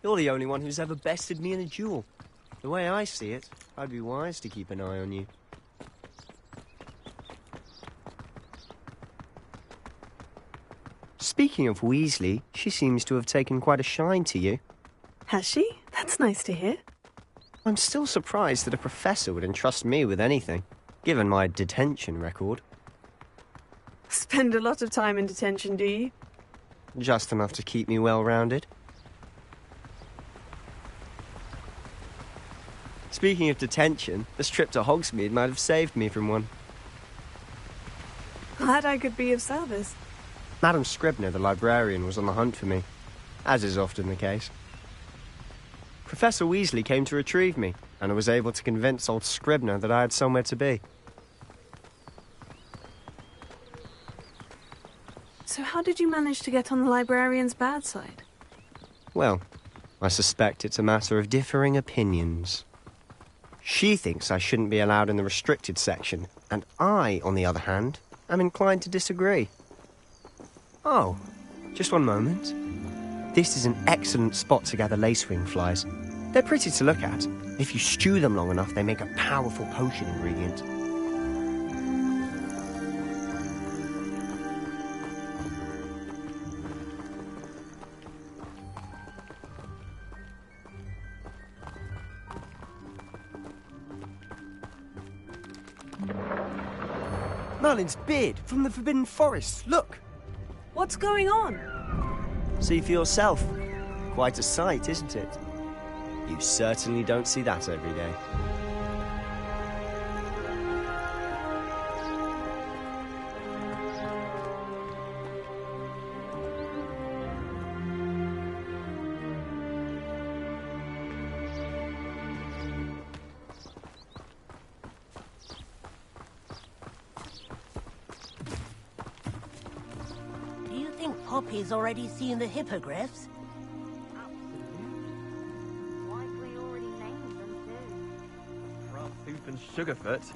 You're the only one who's ever bested me in a duel. The way I see it, I'd be wise to keep an eye on you. Speaking of Weasley, she seems to have taken quite a shine to you. Has she? That's nice to hear. I'm still surprised that a professor would entrust me with anything, given my detention record. Spend a lot of time in detention, do you? Just enough to keep me well-rounded. Speaking of detention, this trip to Hogsmeade might have saved me from one. Glad I could be of service. Madam Scribner, the librarian, was on the hunt for me, as is often the case. Professor Weasley came to retrieve me, and I was able to convince old Scribner that I had somewhere to be. So how did you manage to get on the librarian's bad side? Well, I suspect it's a matter of differing opinions. She thinks I shouldn't be allowed in the restricted section, and I, on the other hand, am inclined to disagree. Oh, just one moment. This is an excellent spot to gather lacewing flies. They're pretty to look at. If you stew them long enough, they make a powerful potion ingredient. Merlin's beard from the Forbidden Forest. Look! What's going on? See for yourself. Quite a sight, isn't it? You certainly don't see that every day. Poppy's already seen the hippogriffs? Likely already named them too. Rough Hoop and Sugarfoot.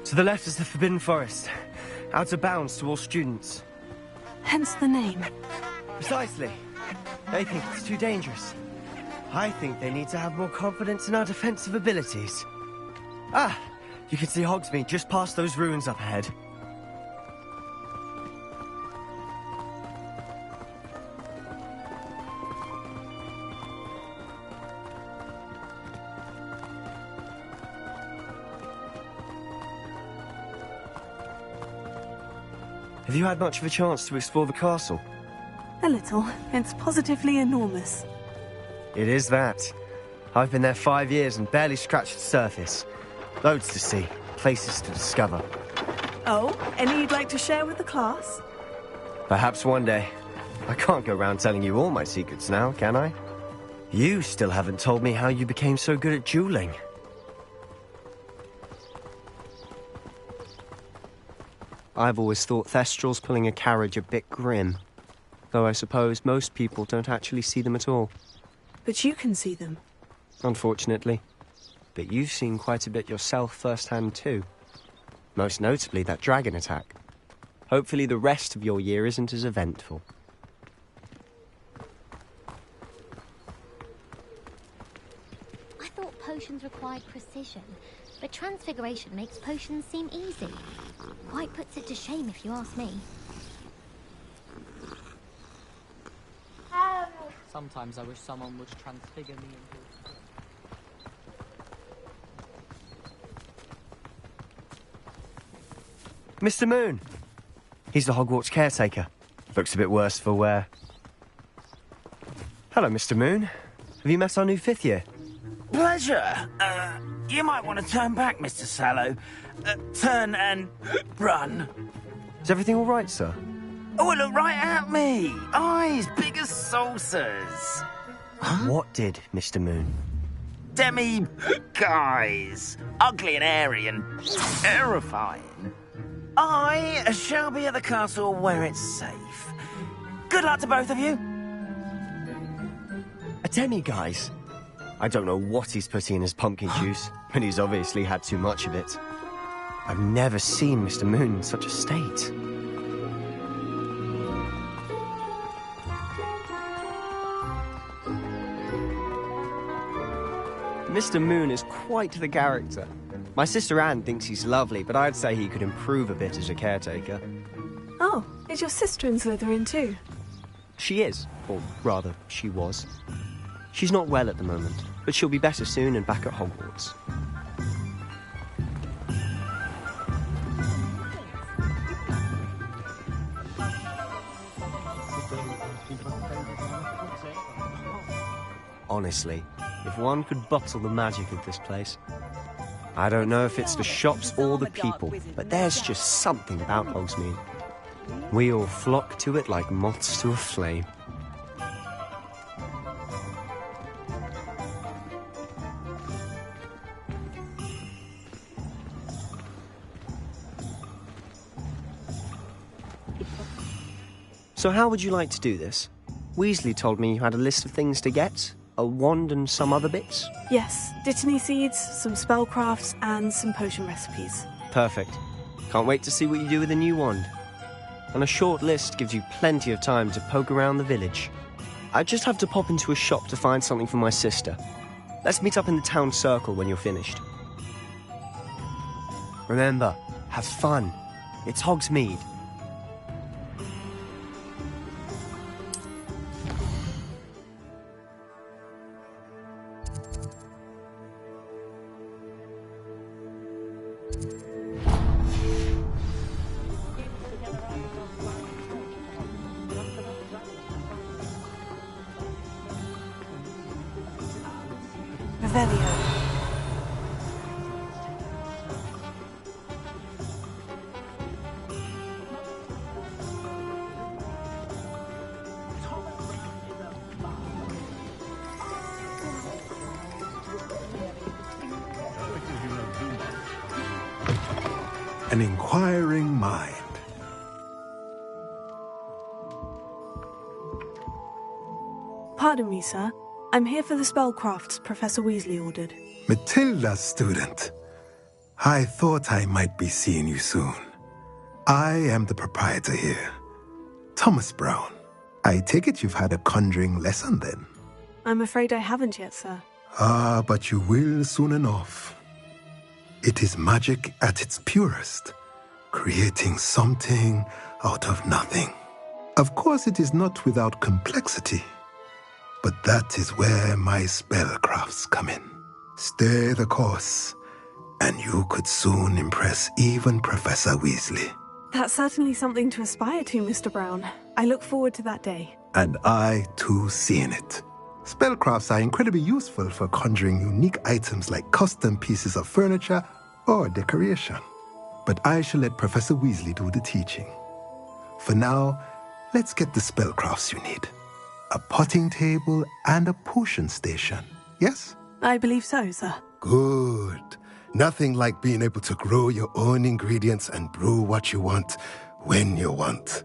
To the left is the Forbidden Forest. Out of bounds to all students. Hence the name. Precisely. They think it's too dangerous. I think they need to have more confidence in our defensive abilities. Ah! You can see Hogsmeade just past those ruins up ahead. Have you had much of a chance to explore the castle? A little. It's positively enormous. It is that. I've been there 5 years and barely scratched the surface. Loads to see, places to discover. Oh, any you'd like to share with the class? Perhaps one day. I can't go around telling you all my secrets now, can I? You still haven't told me how you became so good at dueling. I've always thought Thestrals pulling a carriage a bit grim. Though I suppose most people don't actually see them at all. But you can see them. Unfortunately. But you've seen quite a bit yourself firsthand too. Most notably that dragon attack. Hopefully the rest of your year isn't as eventful. I thought potions required precision, but transfiguration makes potions seem easy. Quite puts it to shame if you ask me. Sometimes I wish someone would transfigure me into... Mr. Moon! He's the Hogwarts caretaker. Looks a bit worse for wear. Hello, Mr. Moon. Have you met our new 5th year? Pleasure. You might want to turn back, Mr. Sallow. Turn and run. Is everything all right, sir? Oh, look right at me. Eyes big as saucers. What did, Mr. Moon? Demi-guys. Ugly and airy and terrifying. I shall be at the castle where it's safe. Good luck to both of you. A demi-guise? I don't know what he's putting in his pumpkin juice, but he's obviously had too much of it. I've never seen Mr. Moon in such a state. Mr. Moon is quite the character. My sister Anne thinks he's lovely, but I'd say he could improve a bit as a caretaker. Oh, is your sister in Slytherin too? She is, or rather, she was. She's not well at the moment, but she'll be better soon and back at Hogwarts. Honestly, if one could bottle the magic of this place. I don't know if it's the shops or the people, but there's just something about Hogsmeade. We all flock to it like moths to a flame. So how would you like to do this? Weasley told me you had a list of things to get, a wand and some other bits. Yes, Dittany seeds, some spellcrafts, and some potion recipes. Perfect. Can't wait to see what you do with the new wand. And a short list gives you plenty of time to poke around the village. I just have to pop into a shop to find something for my sister. Let's meet up in the town circle when you're finished. Remember, have fun. It's Hogsmeade. Revelio. An inquiring mind. Pardon me, sir. I'm here for the spellcrafts Professor Weasley ordered. Matilda's student. I thought I might be seeing you soon. I am the proprietor here, Thomas Brown. I take it you've had a conjuring lesson then? I'm afraid I haven't yet, sir. Ah, but you will soon enough. It is magic at its purest, creating something out of nothing. Of course, it is not without complexity, but that is where my spellcrafts come in. Stay the course, and you could soon impress even Professor Weasley. That's certainly something to aspire to, Mr. Brown. I look forward to that day. And I, too, seeing it. Spellcrafts are incredibly useful for conjuring unique items like custom pieces of furniture or decoration. But I shall let Professor Weasley do the teaching. For now, let's get the spellcrafts you need. A potting table and a potion station, yes? I believe so, sir. Good. Nothing like being able to grow your own ingredients and brew what you want when you want.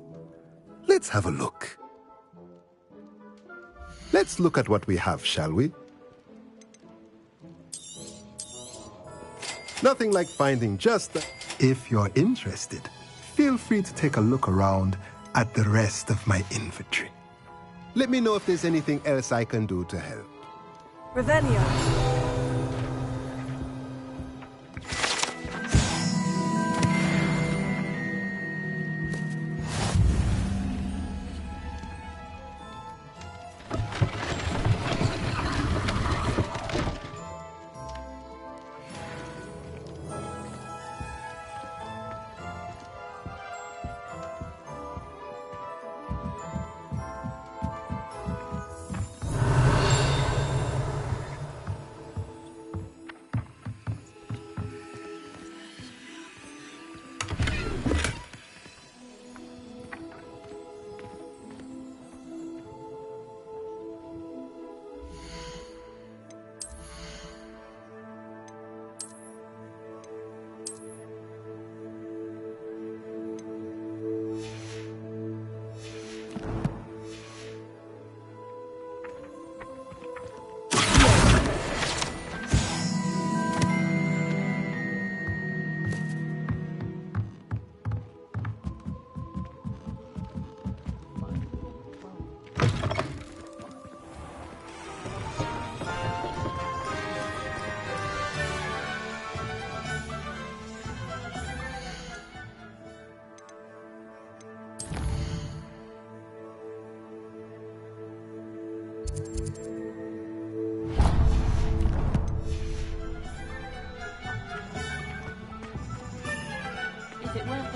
Let's have a look. Let's look at what we have, shall we? Nothing like finding just the... If you're interested, feel free to take a look around at the rest of my inventory. Let me know if there's anything else I can do to help. Revelio.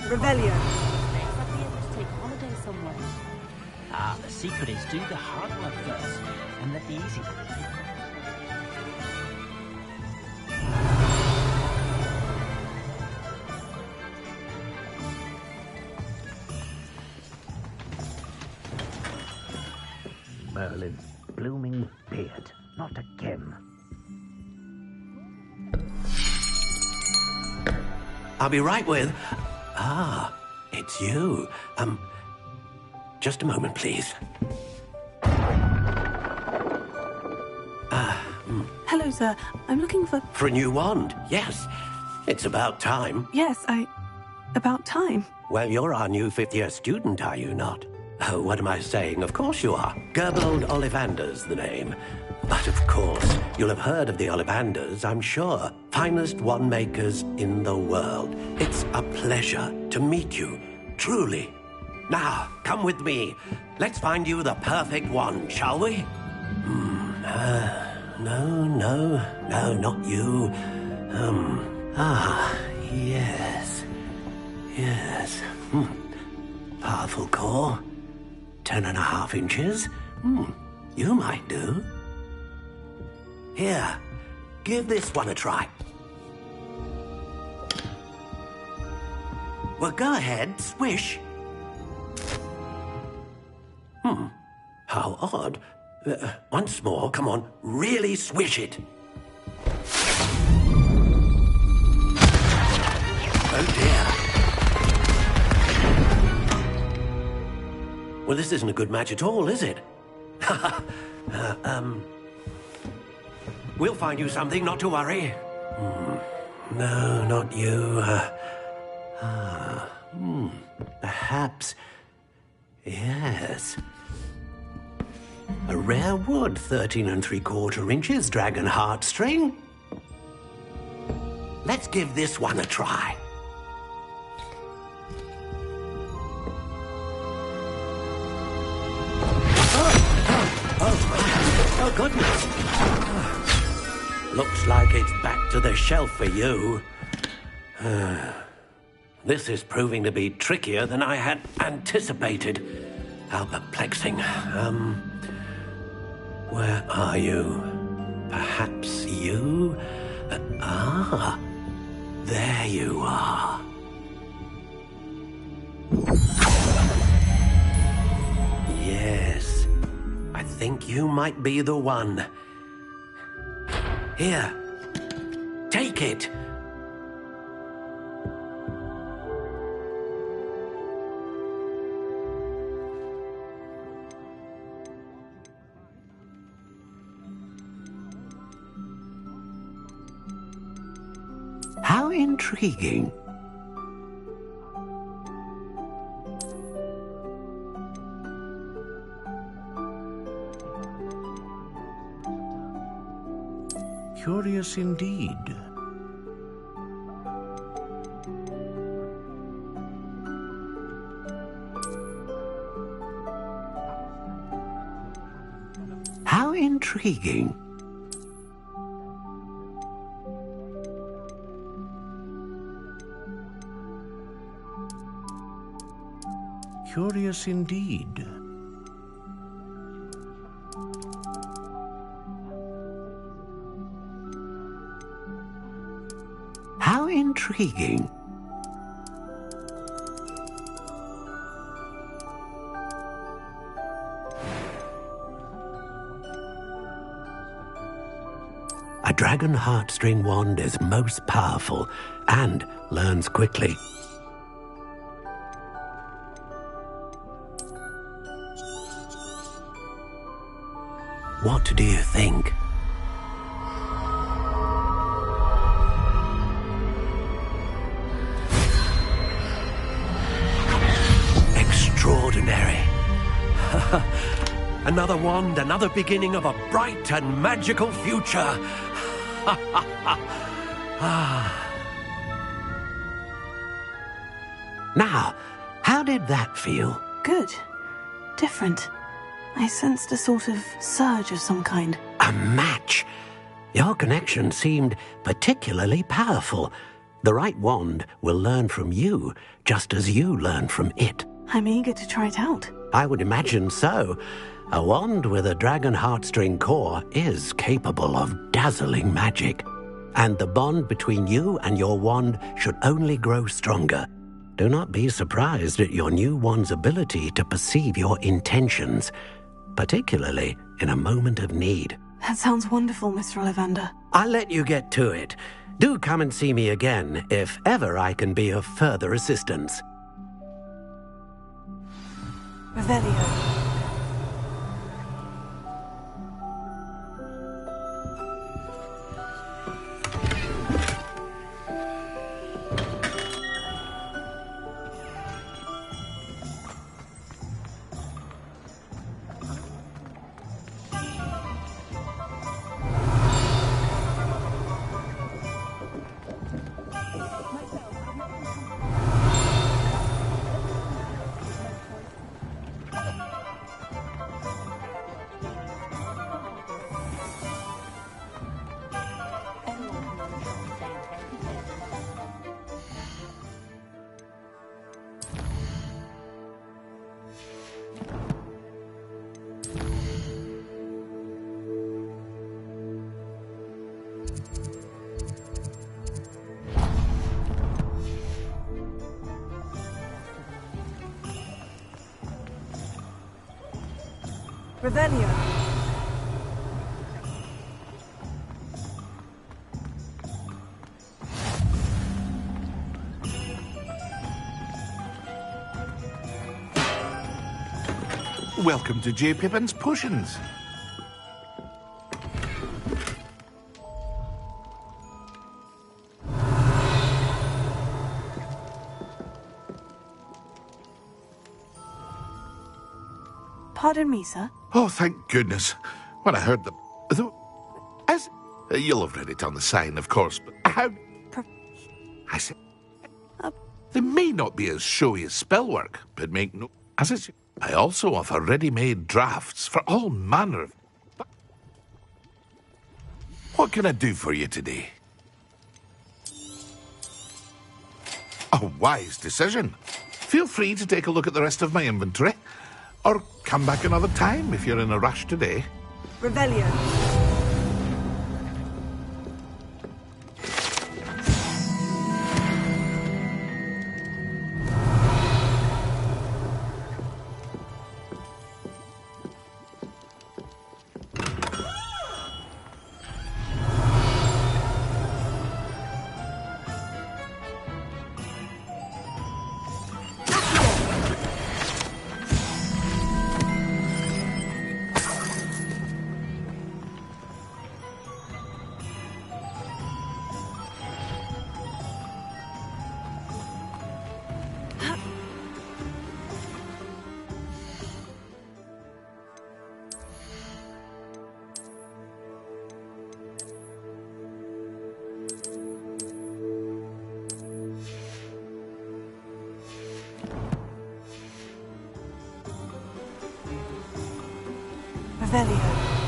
Revelio. I'd be able to take a holiday somewhere. Ah, the secret is do the hard work first, and let the easy work. Merlin's blooming beard. Not again. I'll be right with... Ah, it's you. Just a moment, please. Hello, sir. I'm looking for... For a new wand, yes. It's about time. Yes, about time. Well, you're our new fifth-year student, are you not? Oh, what am I saying? Of course you are. Gerbold Ollivander's the name. But of course, you'll have heard of the Ollivanders, I'm sure. Finest wand makers in the world. It's a pleasure to meet you, truly. Now, come with me. Let's find you the perfect wand, shall we? No, not you. Yes. Powerful core. 10.5 inches. You might do. Here, give this one a try. Well, go ahead, swish. How odd. Once more, come on, really swish it. Oh dear. Well, this isn't a good match at all, is it? We'll find you something, not to worry. No, not you. Perhaps... Yes. A rare wood, 13 3/4 inches, dragon heartstring. Let's give this one a try. Oh, goodness. Looks like it's back to the shelf for you. This is proving to be trickier than I had anticipated. How perplexing. Where are you? Perhaps you? There you are. Yes, I think you might be the one. Here, take it. How intriguing. Curious indeed. How intriguing. Curious indeed. How intriguing. A dragon heartstring wand is most powerful and learns quickly. What do you think? Extraordinary. Another wand, another beginning of a bright and magical future. Now, how did that feel? Good. Different. I sensed a sort of surge of some kind. A match. Your connection seemed particularly powerful. The right wand will learn from you, just as you learn from it. I'm eager to try it out. I would imagine so. A wand with a dragon heartstring core is capable of dazzling magic. And the bond between you and your wand should only grow stronger. Do not be surprised at your new wand's ability to perceive your intentions, particularly in a moment of need. That sounds wonderful, Mr. Ollivander. I'll let you get to it. Do come and see me again if ever I can be of further assistance. Revelio. Revelio. Welcome to J. Pippin's Potions. Pardon me, sir. Oh, thank goodness. When I heard as you'll have read it on the sign, of course, but how... I said... They may not be as showy as spellwork, but make no... As it's... I also offer ready-made drafts for all manner of... What can I do for you today? A wise decision. Feel free to take a look at the rest of my inventory. Or come back another time if you're in a rush today. Revelio. Revelio.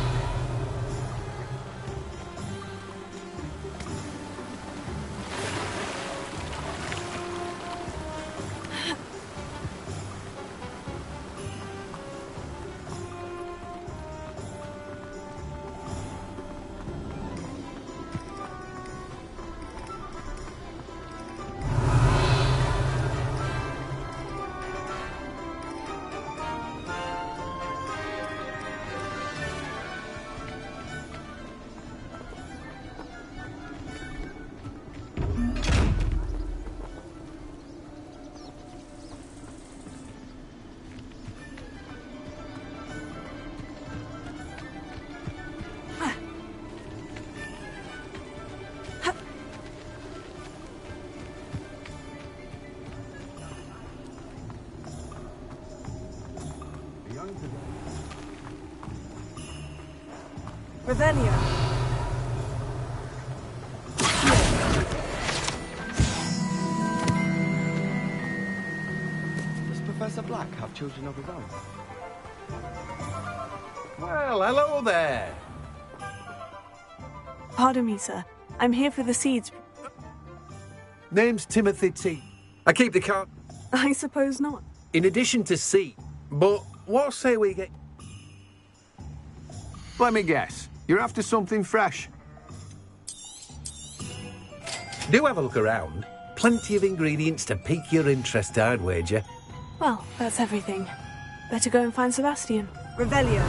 Revelio. Does Professor Black have children of his own? Well, hello there. Pardon me, sir. I'm here for the seeds. Name's Timothy T. I keep the car... I suppose not. In addition to C. But what say we get... Let me guess. You're after something fresh. Do have a look around. Plenty of ingredients to pique your interest, I'd wager. Well, that's everything. Better go and find Sebastian. Revelio.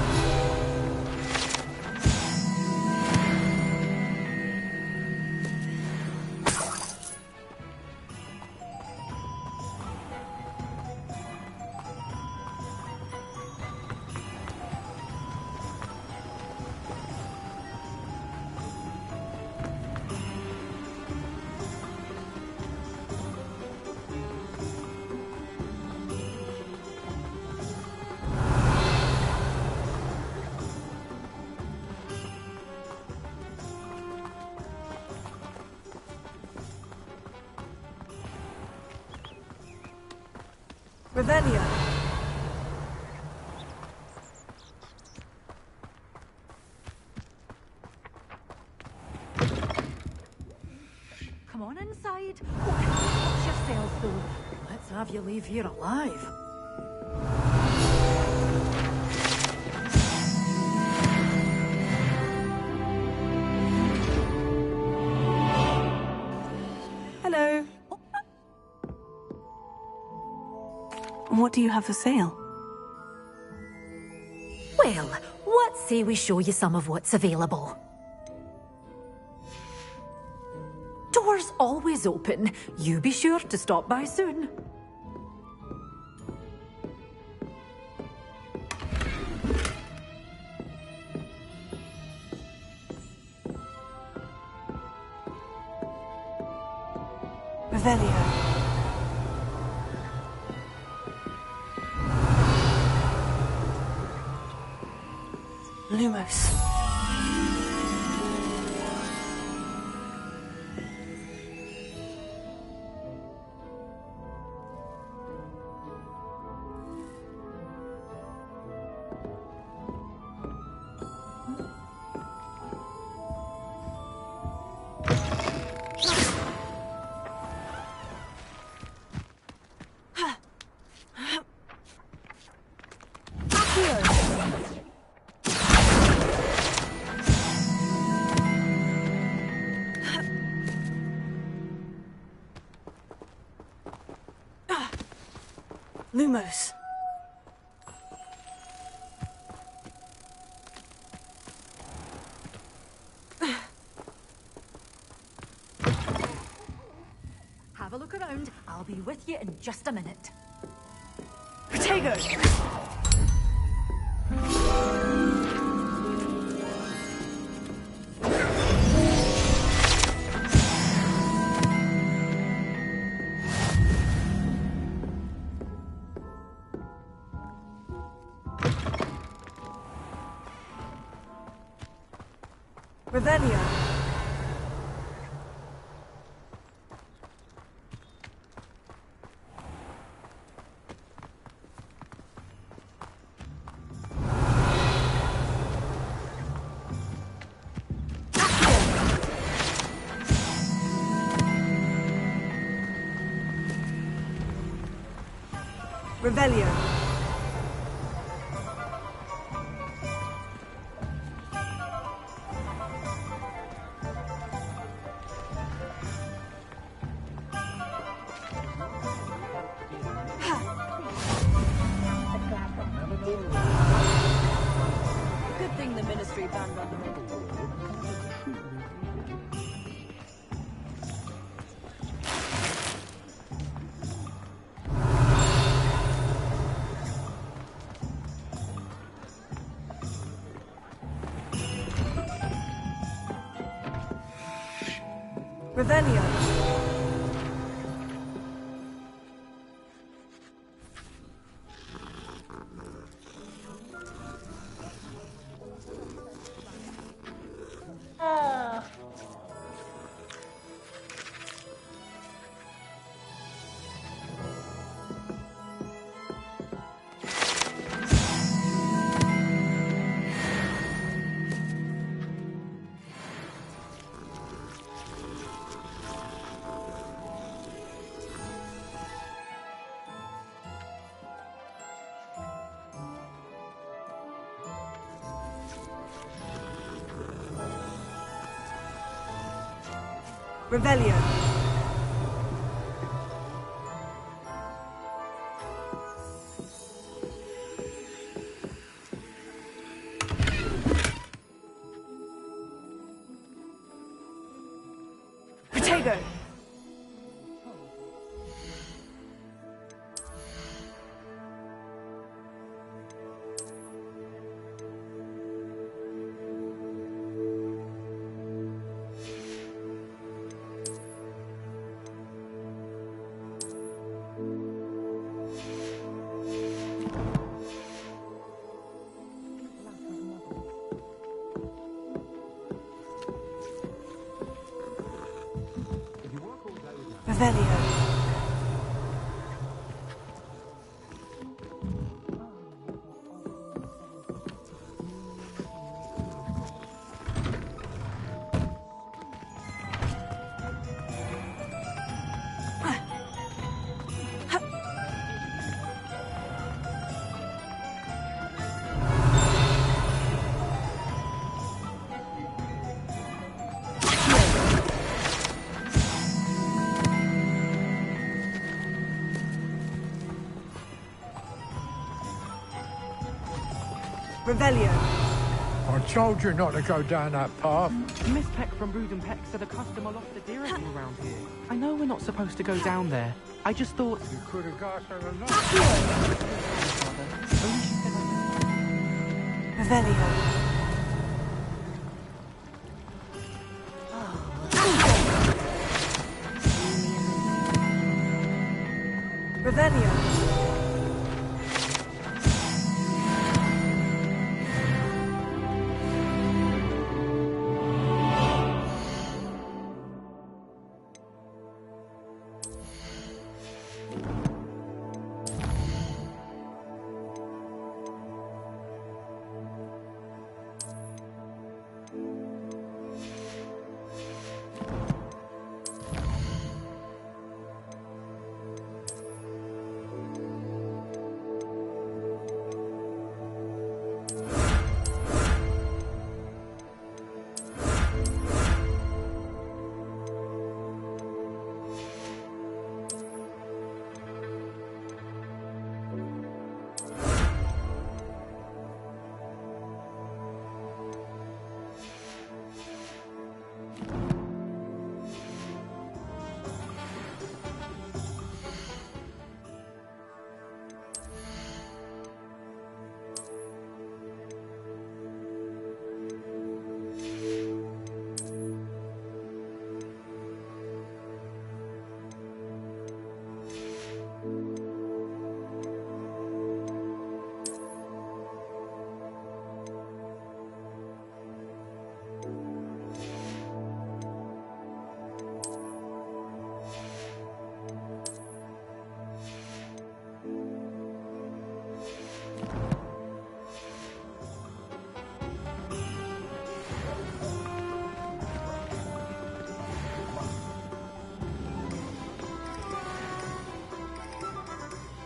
Revelio. Come on inside. Watch yourself, though. Let's have you leave here alive. Hello. What do you have for sale? Well, what say we show you some of what's available? Doors always open. You be sure to stop by soon. Revelio. Lumos. Lumos. Have a look around. I'll be with you in just a minute. Protego! Revelio. Revelio. Good thing the Ministry banned on the Revelio. Revelio. Protego. Revelio. Revelio. I told you not to go down that path. Miss Peck from Brood and Peck said a customer lost a deer around here. I know we're not supposed to go down there. I just thought... You could have got her along. Revelio. Revelio.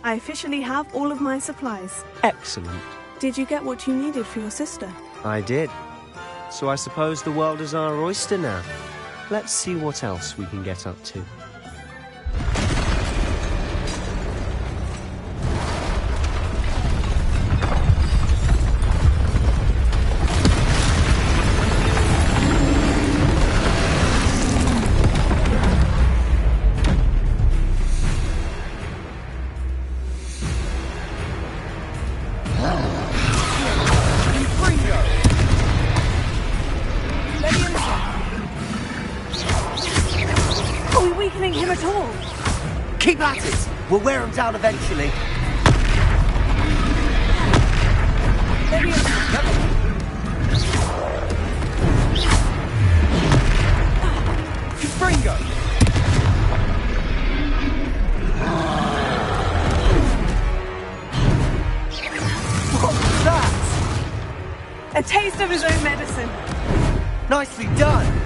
I officially have all of my supplies. Excellent. Did you get what you needed for your sister? I did. So I suppose the world is our oyster now. Let's see what else we can get up to. Keep at it! We'll wear them down eventually. Fringo! What's that? A taste of his own medicine. Nicely done.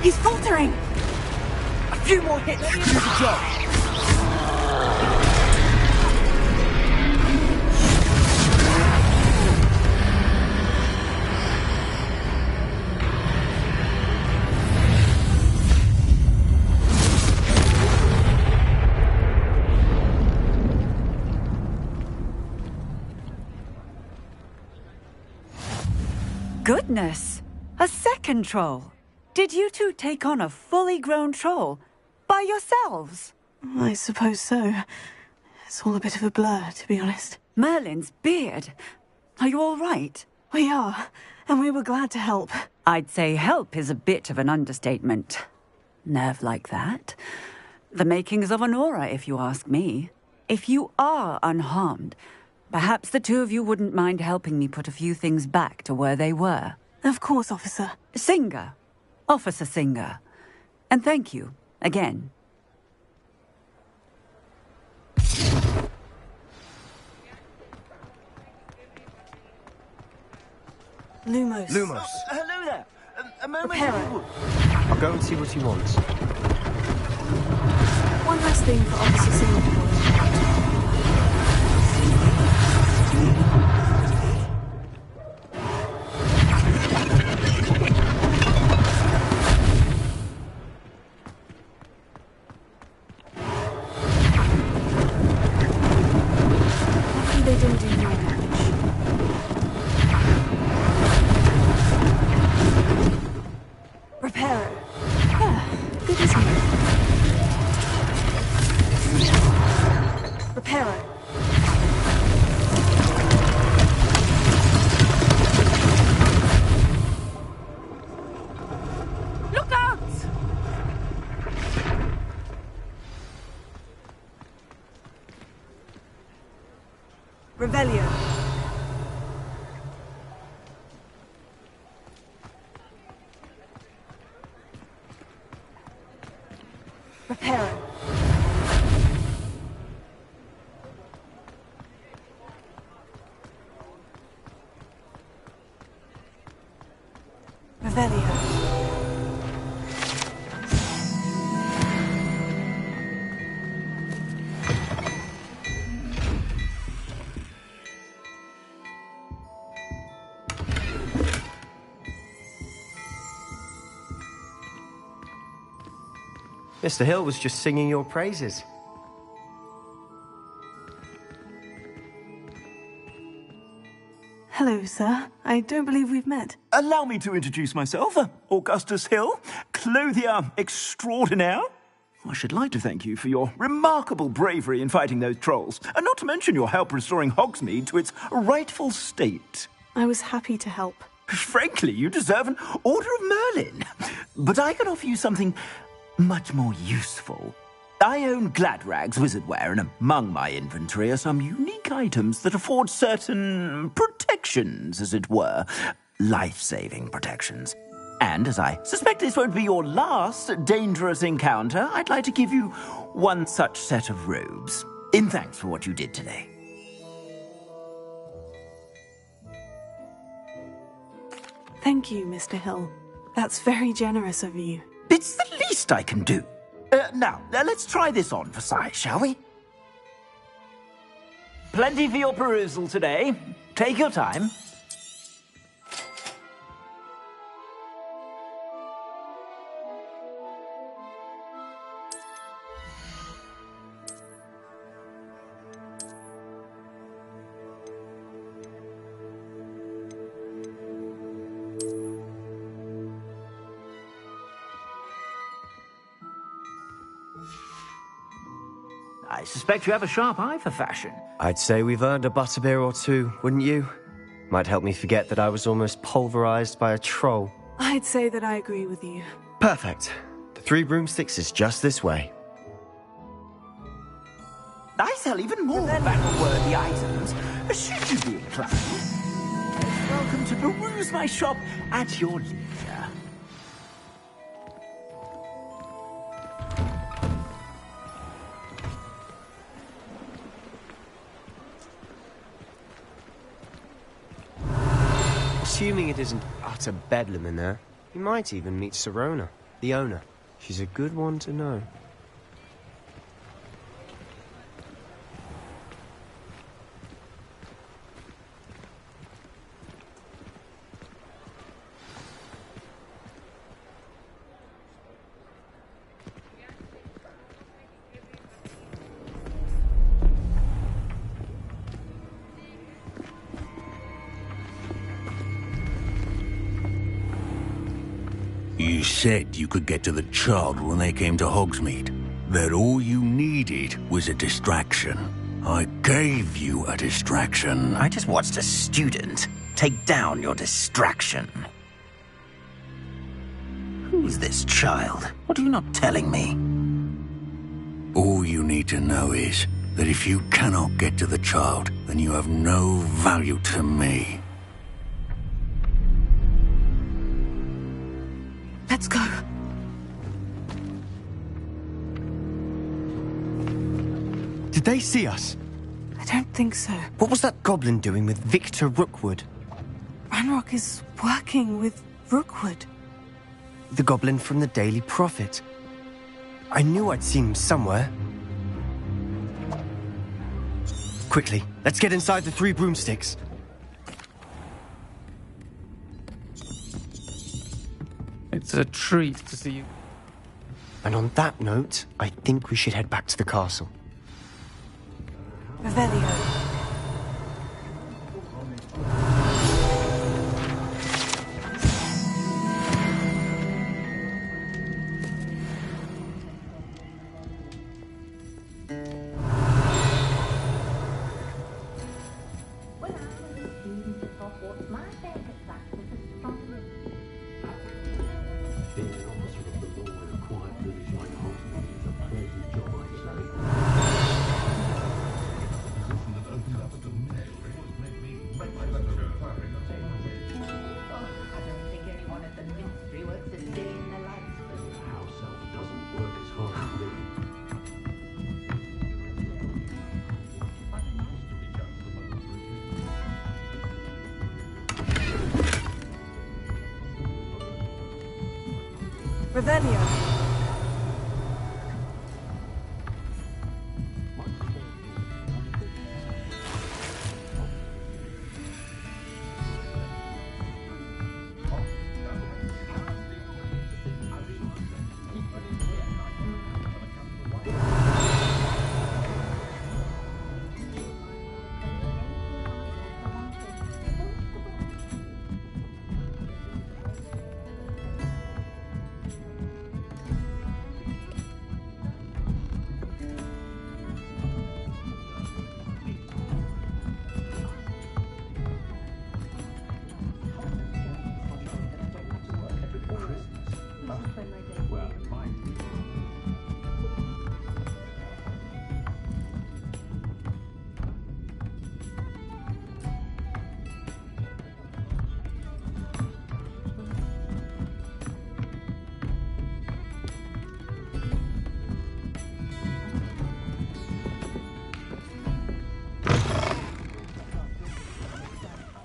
He's faltering! A few more hits should do the job. Goodness! A second troll! Did you two take on a fully grown troll? By yourselves? I suppose so. It's all a bit of a blur, to be honest. Merlin's beard. Are you all right? We are, and we were glad to help. I'd say help is a bit of an understatement. Nerve like that. The makings of an aura, if you ask me. If you are unharmed, perhaps the two of you wouldn't mind helping me put a few things back to where they were. Of course, officer. Singer. Officer Singer. And thank you, again. Lumos. Lumos. Hello there. A moment. Reparo. I'll go and see what he wants. One last thing for Officer Singer. They didn't do no damage. Reparo. Good as new. Reparo. Look out! Revelio. Reparo. Revelio. Mr. Hill was just singing your praises. Hello, sir. I don't believe we've met. Allow me to introduce myself, Augustus Hill, clothier extraordinaire. I should like to thank you for your remarkable bravery in fighting those trolls, and not to mention your help restoring Hogsmeade to its rightful state. I was happy to help. Frankly, you deserve an Order of Merlin. But I can offer you something much more useful. I own Gladrag's wizardware, and among my inventory are some unique items that afford certain protections, as it were. Life-saving protections. And as I suspect this won't be your last dangerous encounter, I'd like to give you one such set of robes, in thanks for what you did today. Thank you, Mr. Hill. That's very generous of you. It's the least I can do. Now, let's try this on for size, shall we? Plenty for your perusal today. Take your time. I suspect you have a sharp eye for fashion. I'd say we've earned a butterbeer or two, wouldn't you? Might help me forget that I was almost pulverized by a troll. I'd say that I agree with you. Perfect. The Three Broomsticks is just this way. I sell even more battle-worthy items. Should you be inclined, welcome to peruse my shop at your leisure. Assuming it isn't utter bedlam in there, you might even meet Sirona. The owner. She's a good one to know. You said you could get to the child when they came to Hogsmeade. That all you needed was a distraction. I gave you a distraction. I just watched a student take down your distraction. Who's this child? What are you not telling me? All you need to know is that if you cannot get to the child, then you have no value to me. Let's go. Did they see us? I don't think so. What was that goblin doing with Victor Rookwood? Ranrock is working with Rookwood. The goblin from the Daily Prophet. I knew I'd seen him somewhere. Quickly, let's get inside the 3 broomsticks. It's a treat to see you. And on that note, I think we should head back to the castle. Revelio. Revelio.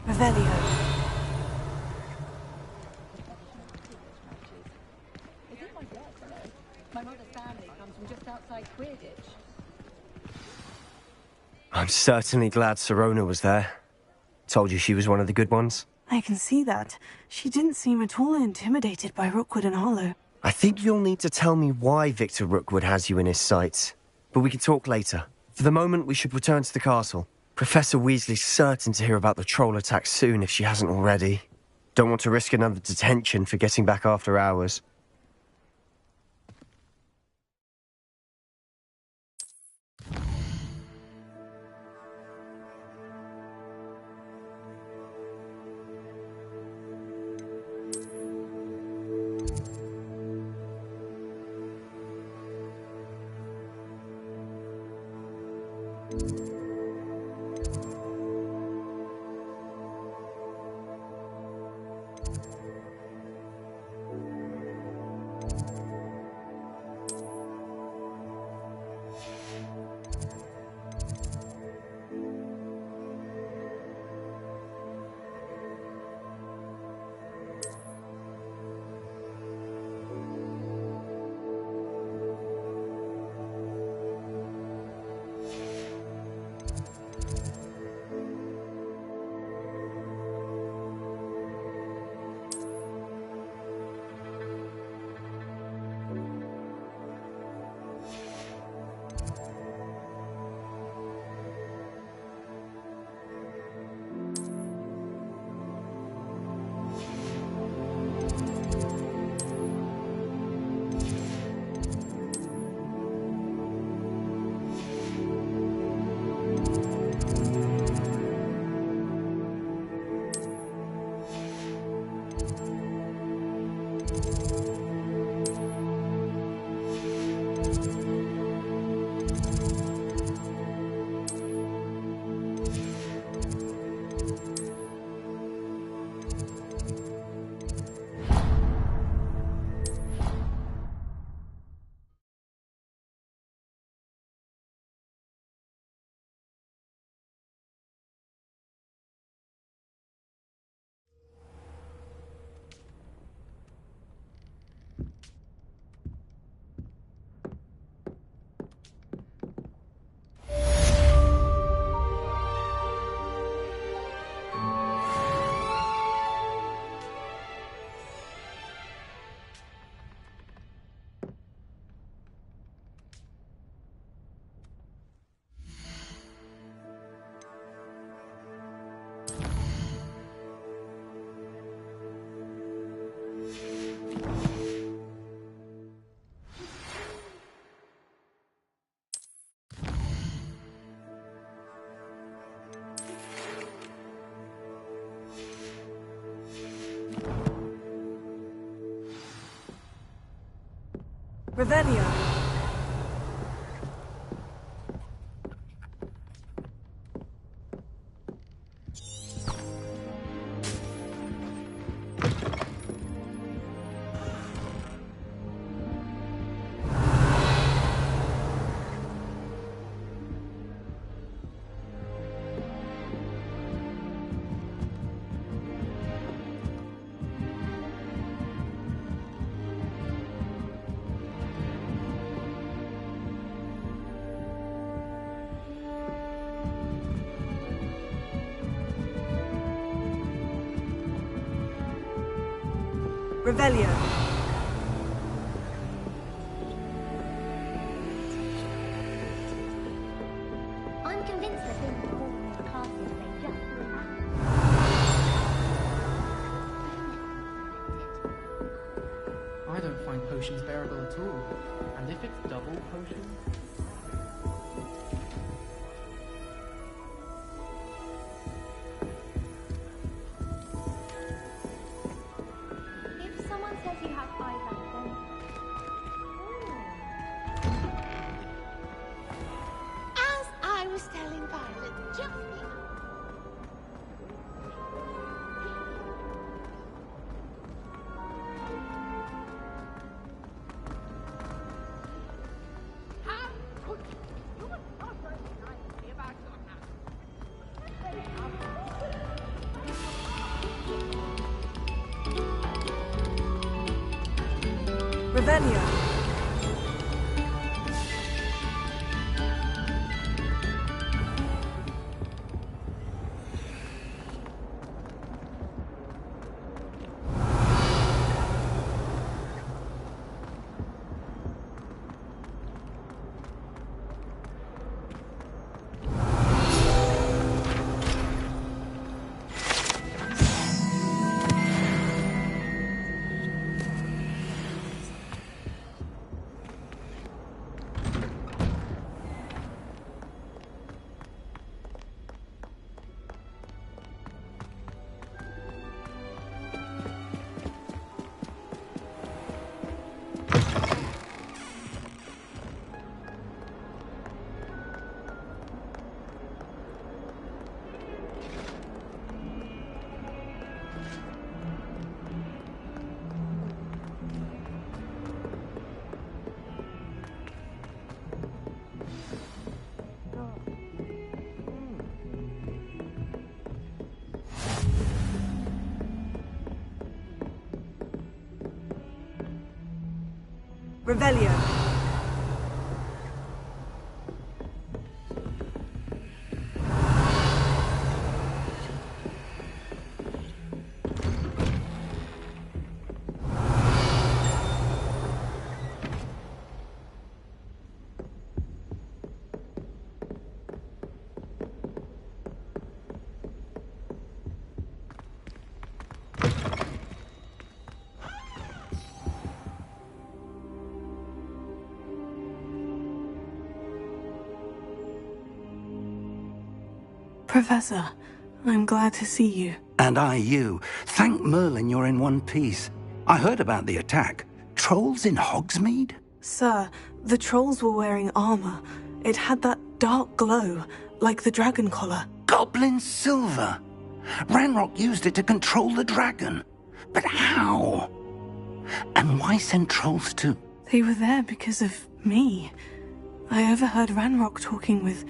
Revelio. My mother's family comes from just outside Quidditch. I'm certainly glad Sirona was there. Told you she was one of the good ones. I can see that. She didn't seem at all intimidated by Rookwood and Hollow. I think you'll need to tell me why Victor Rookwood has you in his sights. But we can talk later. For the moment, we should return to the castle. Professor Weasley's certain to hear about the troll attack soon if she hasn't already. Don't want to risk another detention for getting back after hours. Revelio. Revelio. I'm convinced there's been a war in the castle they just I don't find potions bearable at all. And if it's double potions? If someone says you have eyes like them... As I was telling Violet just now. How could you not recognize me about your Revelio. Revelio. Professor, I'm glad to see you. And I you. Thank Merlin you're in one piece. I heard about the attack. Trolls in Hogsmeade? Sir, the trolls were wearing armor. It had that dark glow, like the dragon collar. Goblin silver! Ranrock used it to control the dragon. But how? And why send trolls too? They were there because of me. I overheard Ranrock talking with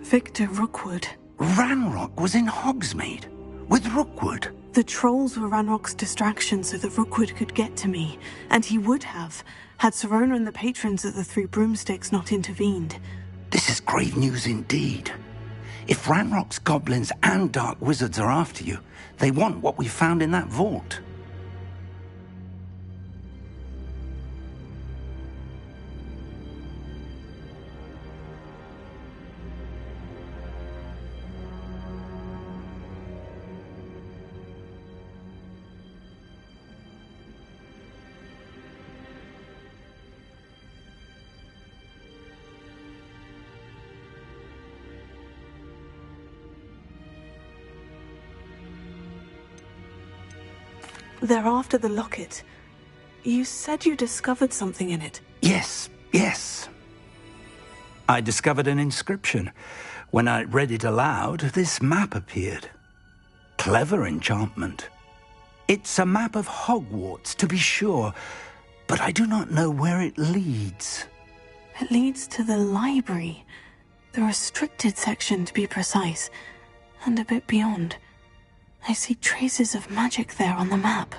Victor Rookwood. Ranrock was in Hogsmeade? With Rookwood? The trolls were Ranrock's distraction so that Rookwood could get to me. And he would have, had Sirona and the patrons at the Three Broomsticks not intervened. This is grave news indeed. If Ranrock's goblins and dark wizards are after you, they want what we found in that vault. They're after the locket. You said you discovered something in it. Yes. I discovered an inscription. When I read it aloud, this map appeared. Clever enchantment. It's a map of Hogwarts, to be sure, but I do not know where it leads. It leads to the library. The restricted section, to be precise. And a bit beyond. I see traces of magic there on the map.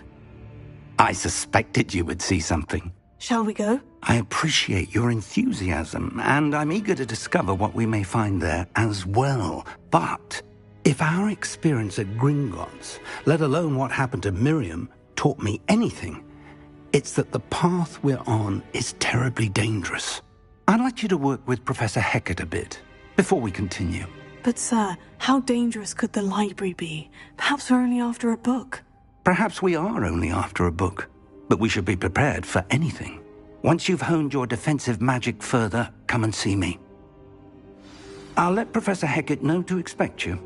I suspected you would see something. Shall we go? I appreciate your enthusiasm, and I'm eager to discover what we may find there as well. But if our experience at Gringotts, let alone what happened to Miriam, taught me anything, it's that the path we're on is terribly dangerous. I'd like you to work with Professor Hecat a bit before we continue. But, sir, how dangerous could the library be? Perhaps we're only after a book. Perhaps we are only after a book, but we should be prepared for anything. Once you've honed your defensive magic further, come and see me. I'll let Professor Hecat know to expect you.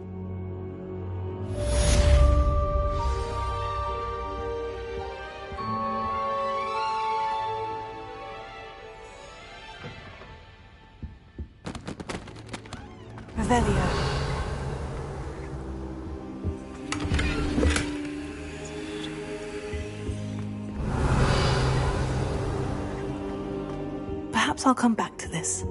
Revelio. Perhaps I'll come back to this.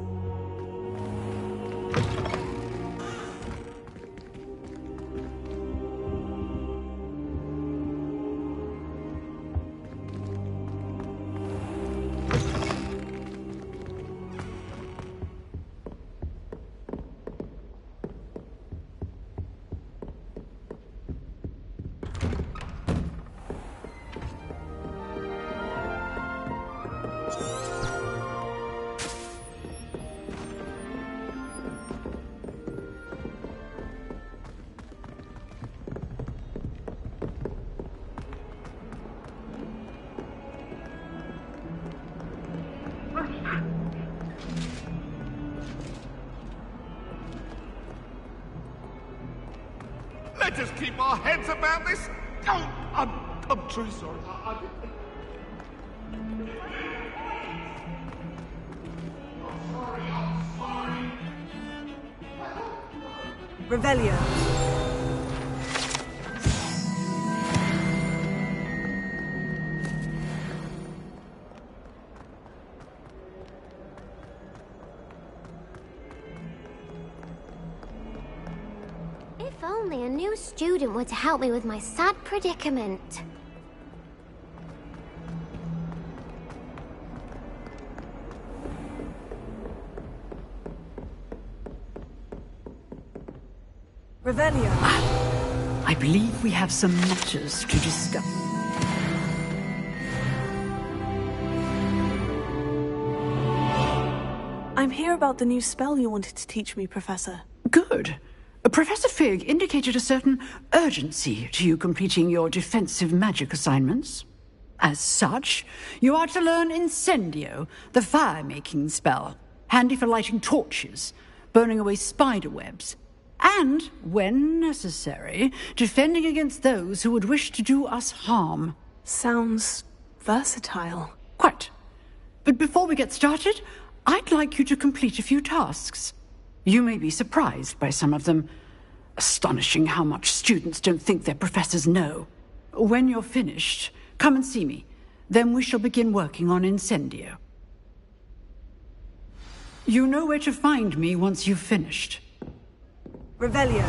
Let us keep our heads about this. Oh, I'm truly sorry. Revelio. If only a new student were to help me with my sad predicament. Revelio. I believe we have some matters to discuss. I'm here about the new spell you wanted to teach me, Professor. Good. Professor Fig indicated a certain urgency to you completing your defensive magic assignments. As such, you are to learn Incendio, the fire-making spell, handy for lighting torches, burning away spider webs, and, when necessary, defending against those who would wish to do us harm. Sounds versatile. Quite. But before we get started, I'd like you to complete a few tasks. You may be surprised by some of them. Astonishing how much students don't think their professors know. When you're finished, come and see me. Then we shall begin working on Incendio. You know where to find me once you've finished. Revelio.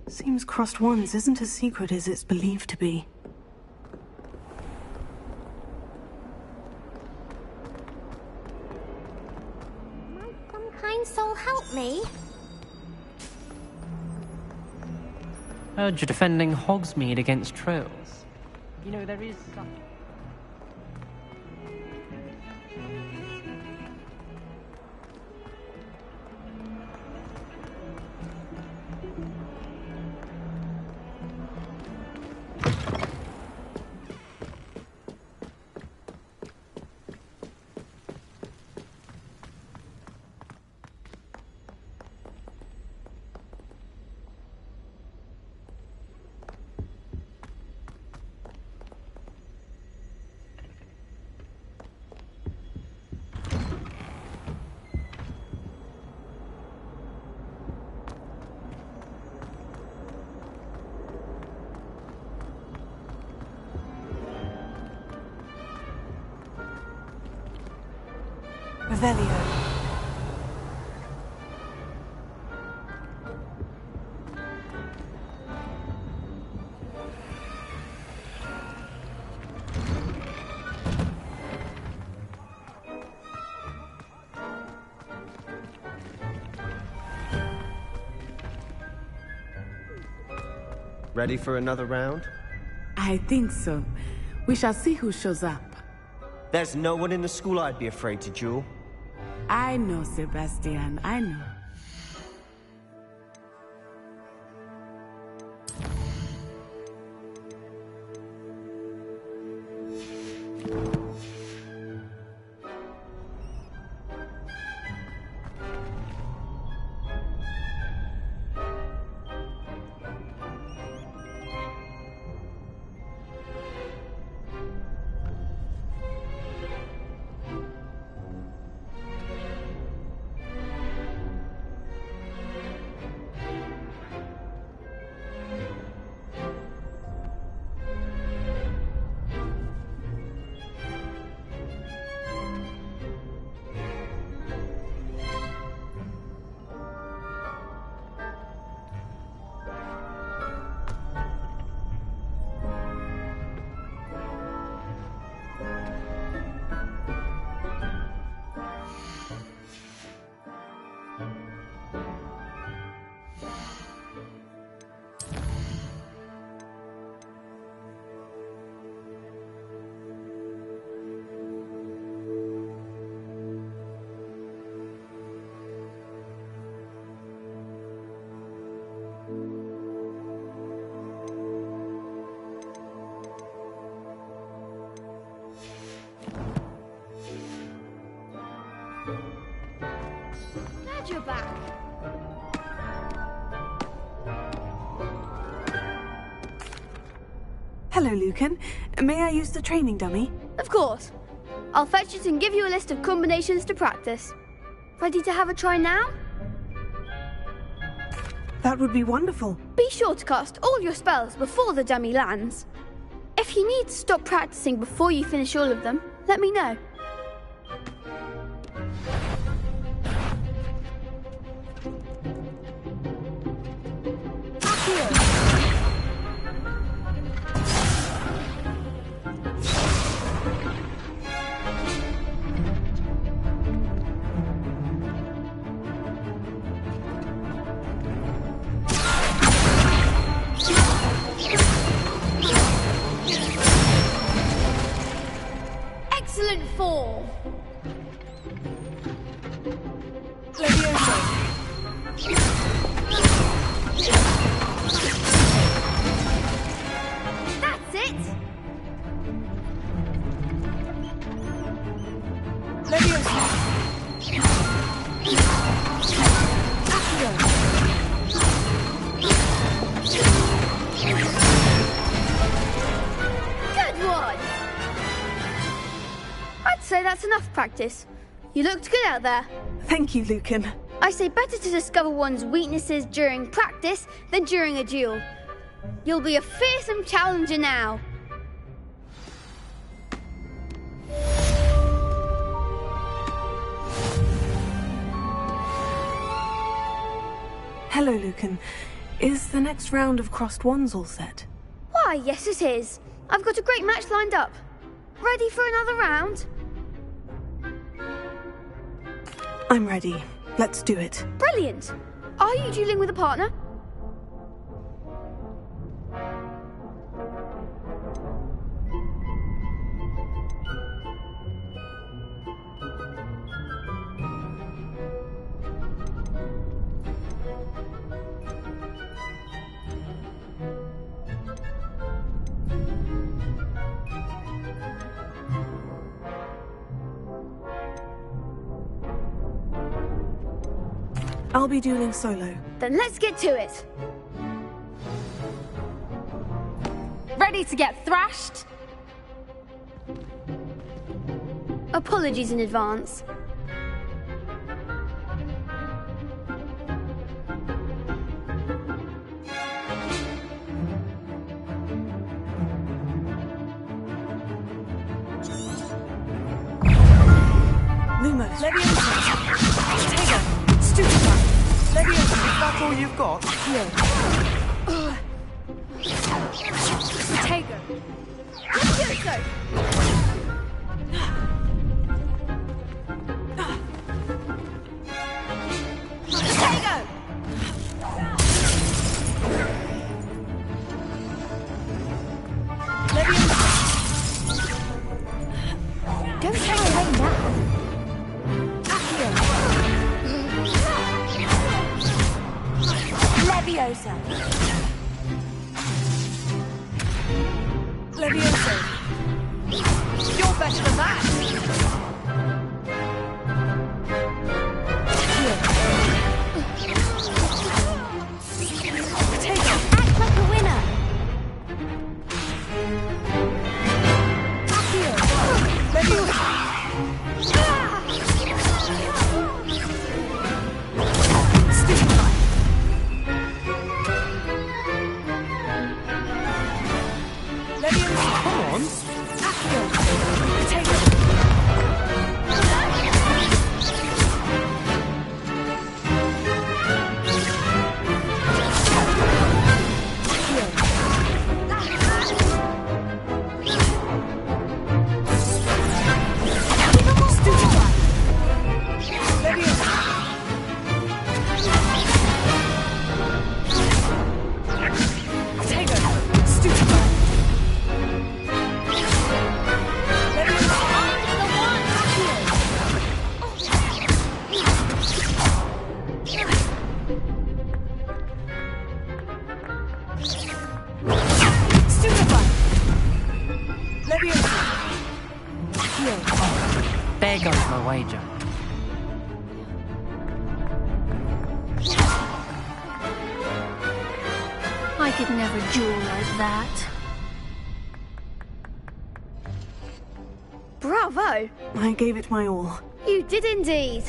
Seems Crossed Wands isn't as secret as it's believed to be. Might some kind soul help me? Heard you're defending Hogsmeade against trolls. You know, there is some... Revelio. Ready for another round? I think so. We shall see who shows up. There's no one in the school I'd be afraid to duel. I know, Sebastian, I know. Glad you're back. Hello, Lucan. May I use the training dummy? Of course. I'll fetch it and give you a list of combinations to practice. Ready to have a try now? That would be wonderful. Be sure to cast all your spells before the dummy lands. If you need to stop practicing before you finish all of them, let me know. Excellent form. That's it. Good one. I'd say that's enough practice. You looked good out there. Thank you, Lucan. I say better to discover one's weaknesses during practice than during a duel. You'll be a fearsome challenger now. Hello, Lucan. Is the next round of Crossed Wands all set? Why, yes it is. I've got a great match lined up. Ready for another round? I'm ready. Let's do it. Brilliant. Are you dueling with a partner? I'll be dueling solo. Then let's get to it. Ready to get thrashed? Apologies in advance. Lumos. Leviosa. Tega. Stupefy. Leviosa. Is that all you've got? Tega. Leviosa. Don't shy away now. Leviosa. Leviosa. You're better than that. Act like a winner. There goes my wager. I could never duel like that. Bravo! I gave it my all. You did indeed.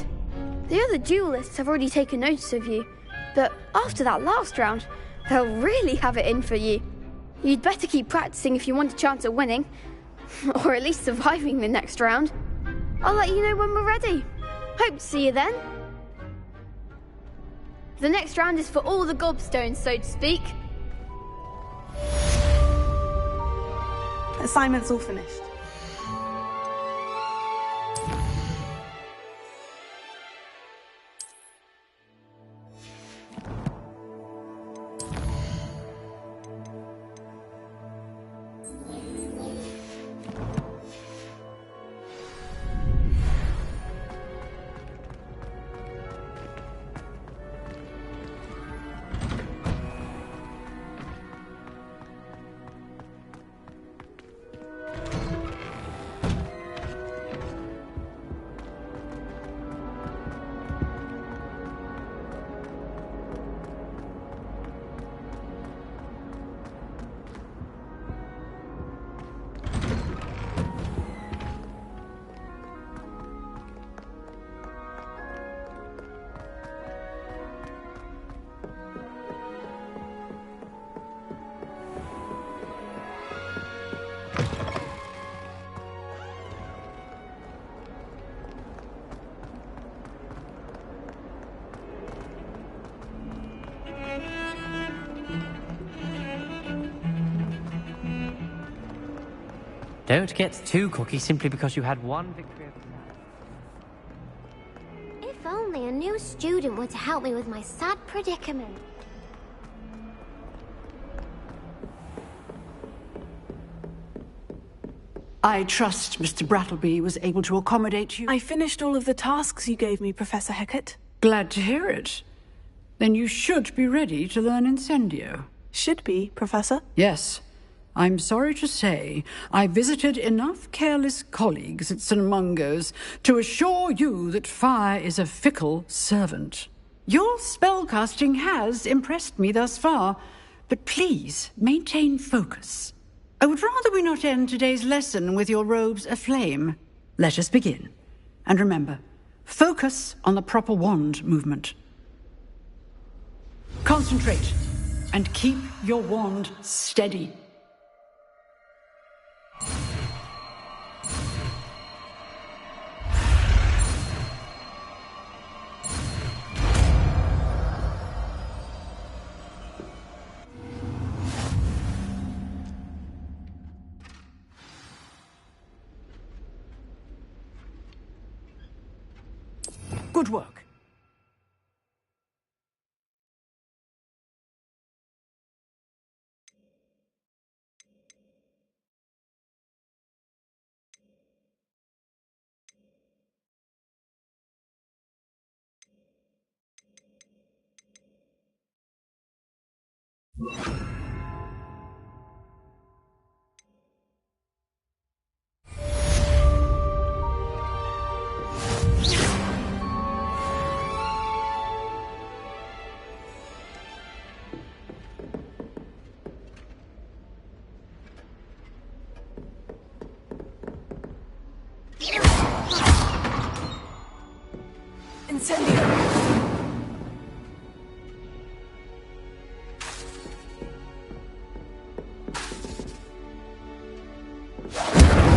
The other duelists have already taken notice of you, but after that last round, they'll really have it in for you. You'd better keep practicing if you want a chance at winning, or at least surviving the next round. I'll let you know when we're ready. Hope to see you then. The next round is for all the gobstones, so to speak. Assignment's all finished. Don't get too cocky simply because you had one victory over the If only a new student were to help me with my sad predicament. I trust Mr. Brattleby was able to accommodate you. I finished all of the tasks you gave me, Professor Hecat. Glad to hear it. Then you should be ready to learn Incendio. Should be, Professor? Yes. I'm sorry to say, I visited enough careless colleagues at St. Mungo's to assure you that fire is a fickle servant. Your spellcasting has impressed me thus far, but please maintain focus. I would rather we not end today's lesson with your robes aflame. Let us begin. And remember, focus on the proper wand movement. Concentrate, and keep your wand steady. Good work.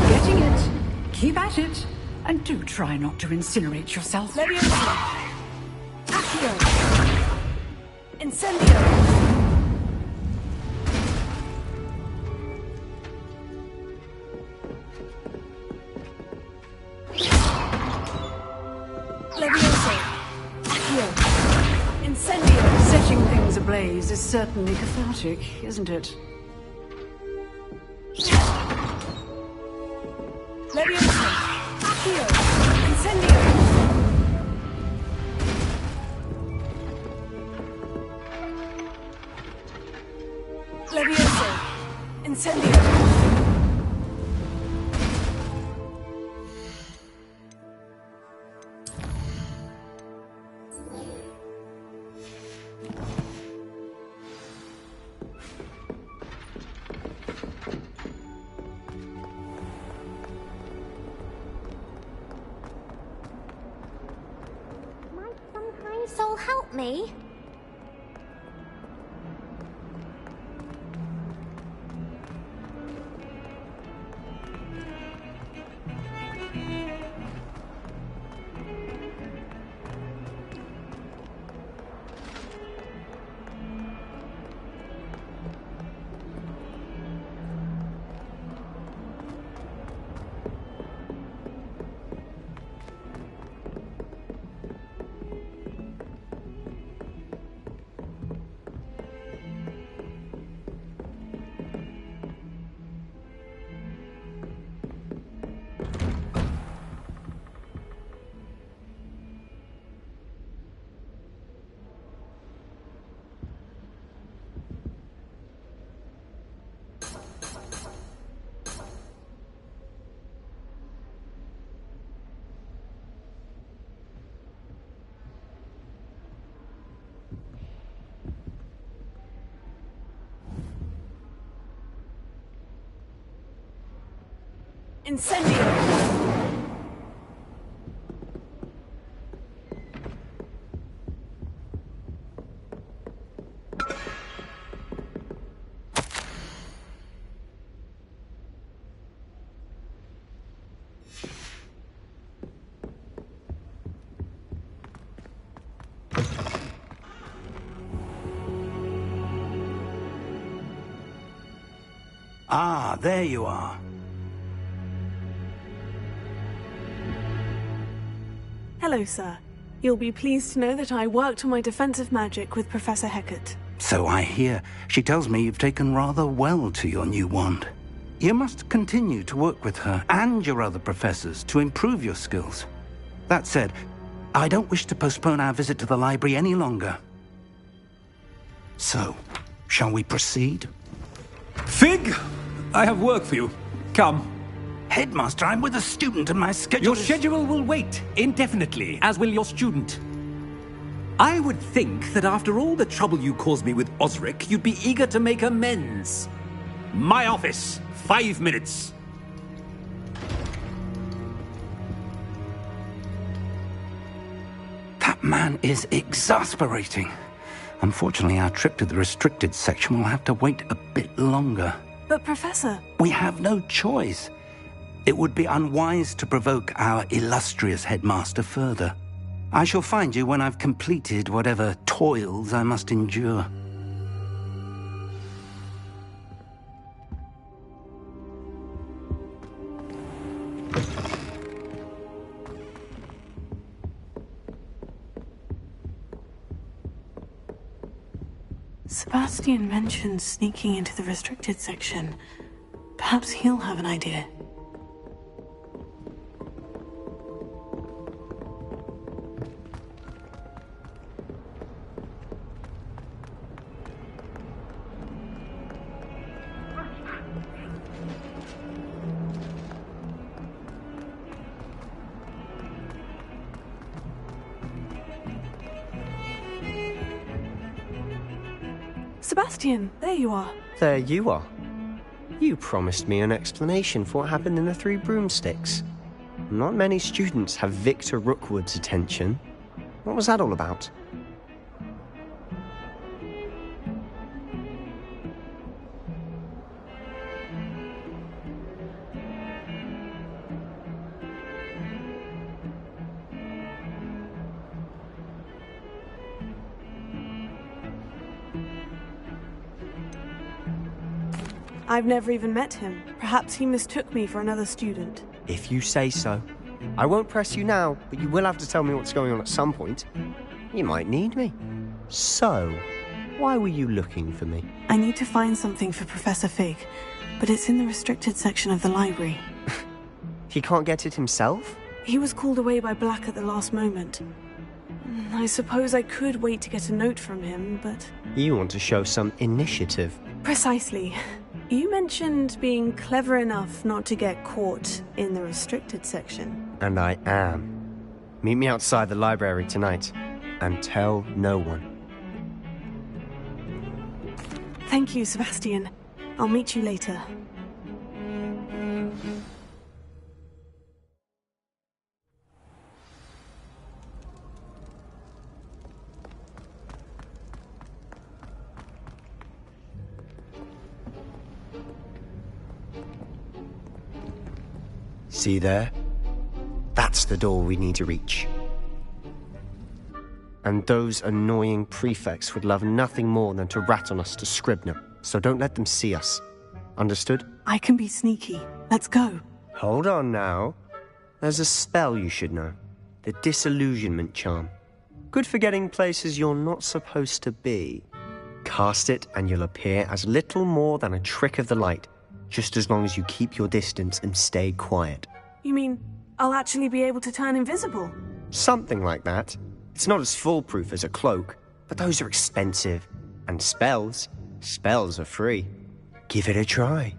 Getting it. Keep at it. And do try not to incinerate yourself. Leviosa! Accio! Incendio! Setting things ablaze is certainly cathartic, isn't it? Leviosa! Accio! Incendio! Leviosa! Incendio! Soul help me? Incendio! Ah, there you are. Hello, sir. You'll be pleased to know that I worked on my defensive magic with Professor Hecat. So I hear. She tells me you've taken rather well to your new wand. You must continue to work with her and your other professors to improve your skills. That said, I don't wish to postpone our visit to the library any longer. So, shall we proceed? Fig! I have work for you. Come. Headmaster, I'm with a student and my schedule Your schedule will wait indefinitely, as will your student. I would think that after all the trouble you caused me with Osric, you'd be eager to make amends. My office, 5 minutes. That man is exasperating. Unfortunately, our trip to the restricted section will have to wait a bit longer. But, Professor... We have no choice. It would be unwise to provoke our illustrious headmaster further. I shall find you when I've completed whatever toils I must endure. Sebastian mentioned sneaking into the restricted section. Perhaps he'll have an idea. Sebastian, there you are. There you are. You promised me an explanation for what happened in the Three Broomsticks. Not many students have Victor Rookwood's attention. What was that all about? I've never even met him. Perhaps he mistook me for another student. If you say so. I won't press you now, but you will have to tell me what's going on at some point. You might need me. So, why were you looking for me? I need to find something for Professor Fig, but it's in the restricted section of the library. He can't get it himself? He was called away by Black at the last moment. I suppose I could wait to get a note from him, but... You want to show some initiative. Precisely. You mentioned being clever enough not to get caught in the restricted section. And I am. Meet me outside the library tonight, and tell no one. Thank you, Sebastian. I'll meet you later. See there? That's the door we need to reach. And those annoying prefects would love nothing more than to rat on us to Scribner, so don't let them see us. Understood? I can be sneaky. Let's go. Hold on now. There's a spell you should know. The Disillusionment Charm. Good for getting places you're not supposed to be. Cast it and you'll appear as little more than a trick of the light, just as long as you keep your distance and stay quiet. You mean I'll actually be able to turn invisible? Something like that. It's not as foolproof as a cloak, but those are expensive. And spells are free. Give it a try.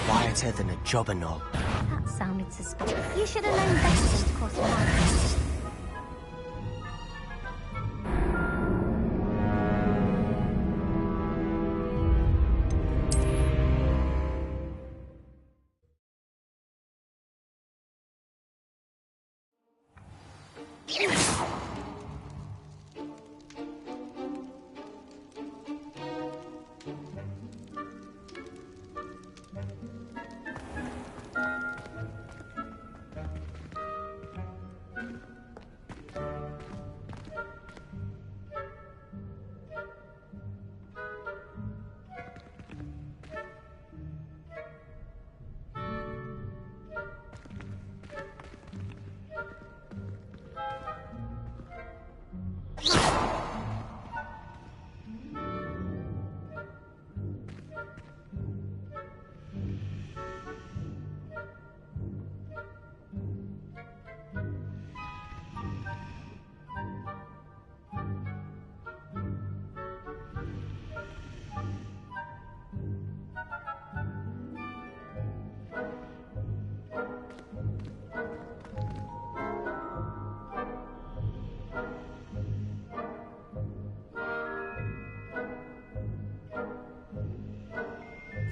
Quieter than a jobberknoll. That sounded suspicious. You should have known better than to cross the line.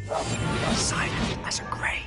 Silent as a grave.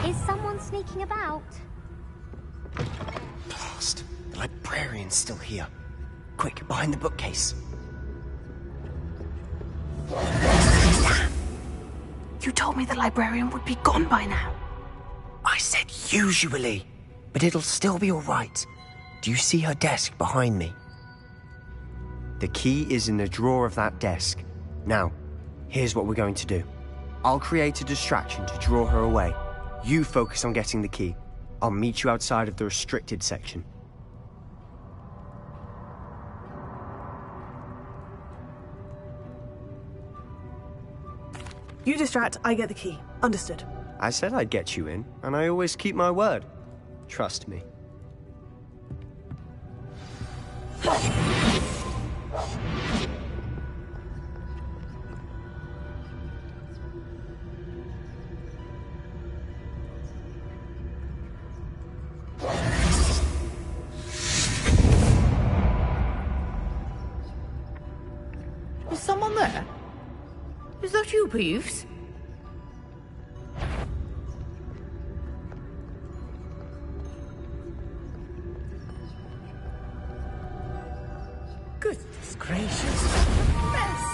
Is someone sneaking about? Blast. The librarian's still here. Quick, behind the bookcase. You told me the librarian would be gone by now. I said usually, but it'll still be all right. Do you see her desk behind me? The key is in the drawer of that desk. Now, here's what we're going to do. I'll create a distraction to draw her away. You focus on getting the key. I'll meet you outside of the restricted section. You distract, I get the key. Understood. I said I'd get you in, and I always keep my word. Trust me. Is someone there? Is that you, Peeves? Goodness gracious. Mess.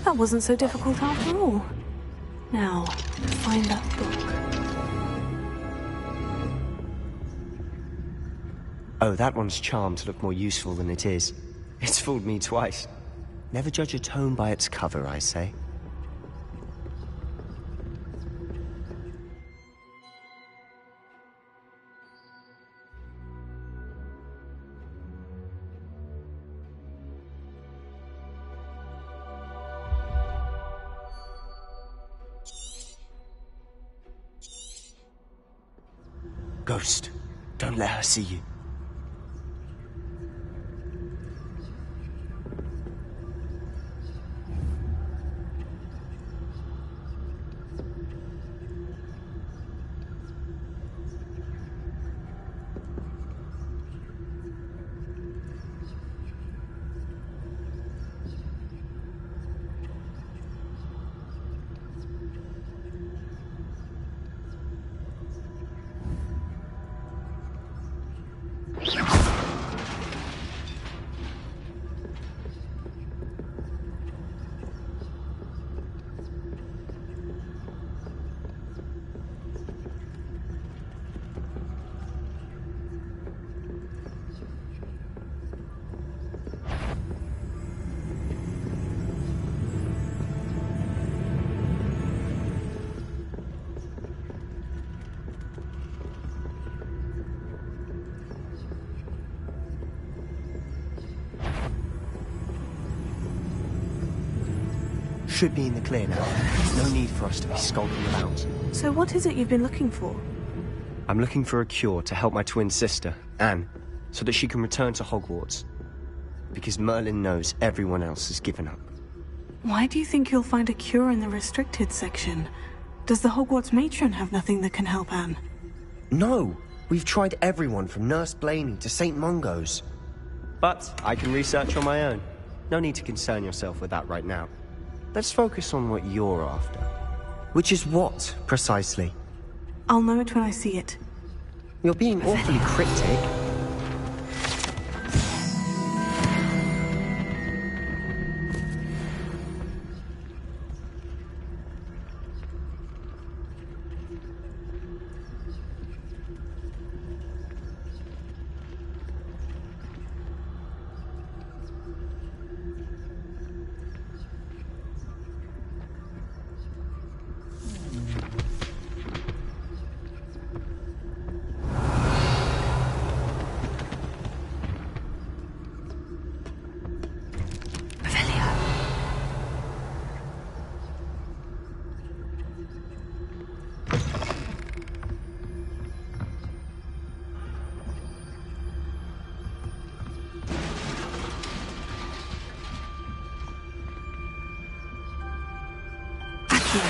That wasn't so difficult after all. Now, find that book. Oh, that one's charmed to look more useful than it is. It's fooled me twice. Never judge a tome by its cover, I say. Ghost, don't let her see you. Should be in the clear now. No need for us to be skulking about. So what is it you've been looking for? I'm looking for a cure to help my twin sister, Anne, so that she can return to Hogwarts. Because Merlin knows everyone else has given up. Why do you think you'll find a cure in the restricted section? Does the Hogwarts matron have nothing that can help Anne? No! We've tried everyone from Nurse Blaney to St. Mungo's. But I can research on my own. No need to concern yourself with that right now. Let's focus on what you're after. Which is what, precisely? I'll know it when I see it. You're being awfully cryptic. here.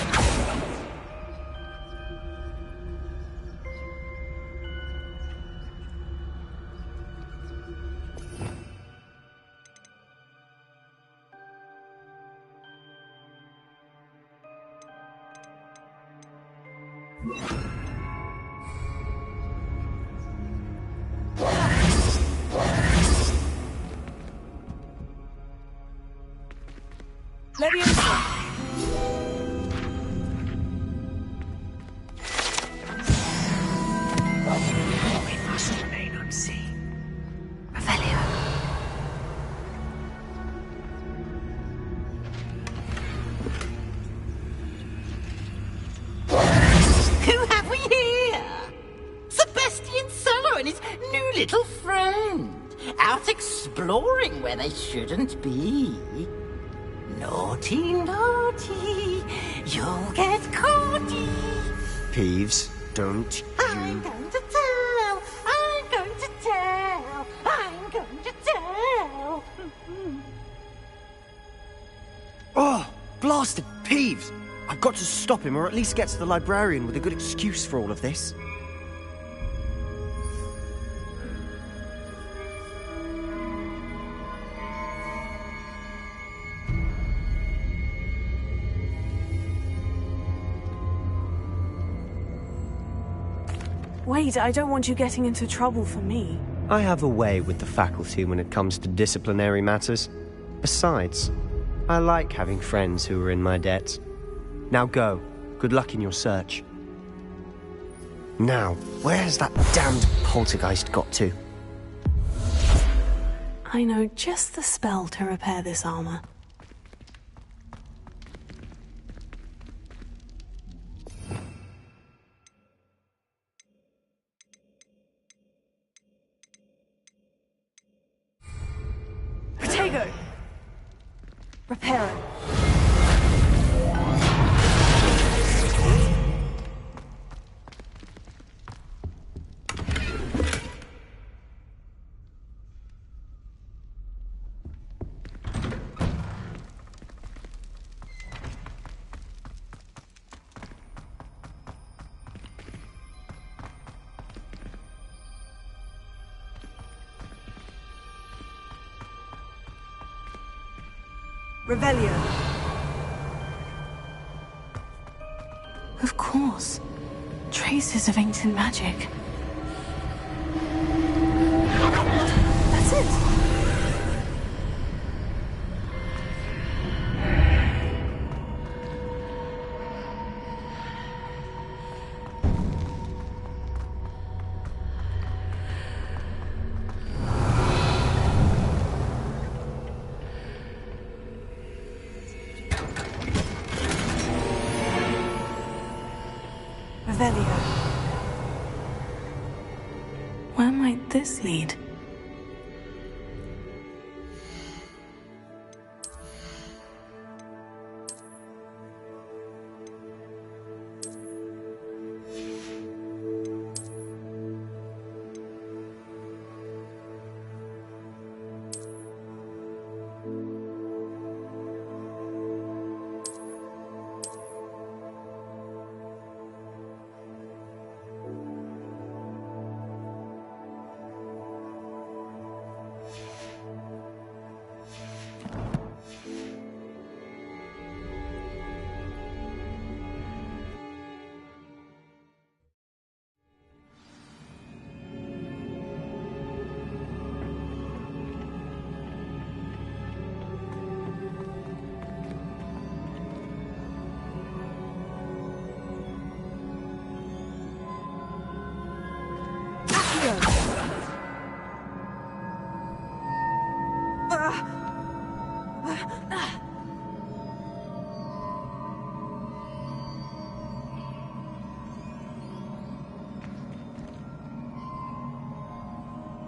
We must remain unseen. Revelio. Who have we here? Sebastian Suller and his new little friend. Out exploring where they shouldn't be. Naughty, naughty. You'll get caughty. Peeves, don't I'm going to tell. I'm going to tell. I'm going to tell. Oh, blasted Peeves! I've got to stop him, or at least get to the librarian with a good excuse for all of this. Wait, I don't want you getting into trouble for me. I have a way with the faculty when it comes to disciplinary matters. Besides, I like having friends who are in my debt. Now go. Good luck in your search. Now, where has that damned poltergeist got to? I know just the spell to repair this armor. Protego! Reparo. Revelio. Of course. Traces of ancient magic. That's it. Revelio. Where might this lead?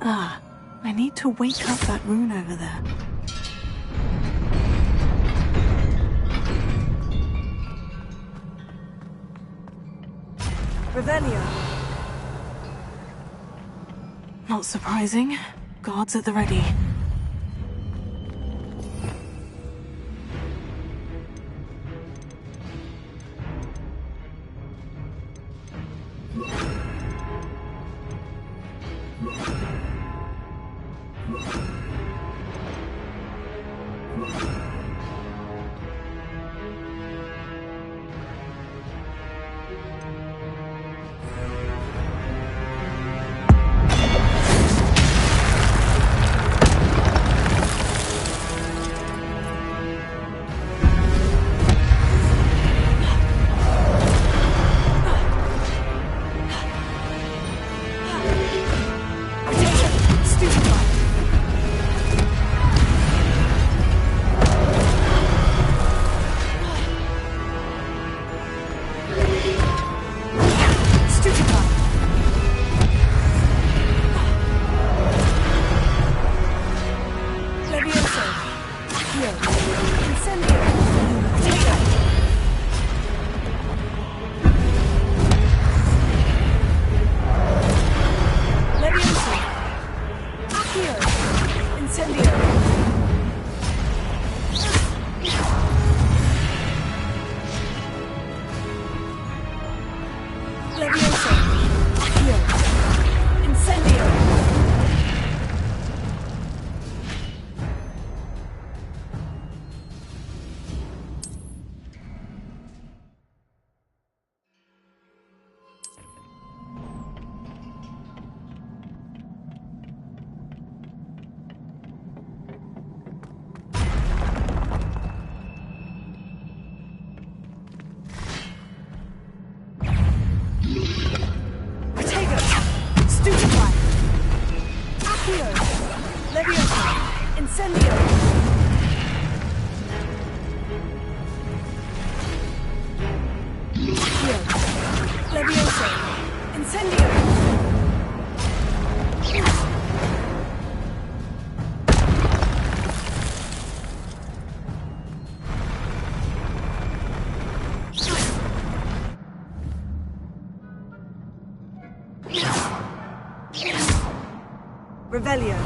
Ah, I need to wake up that rune over there. Revelio. Not surprising. Guards at the ready. Levioso. Accio. Incendio. Revelio.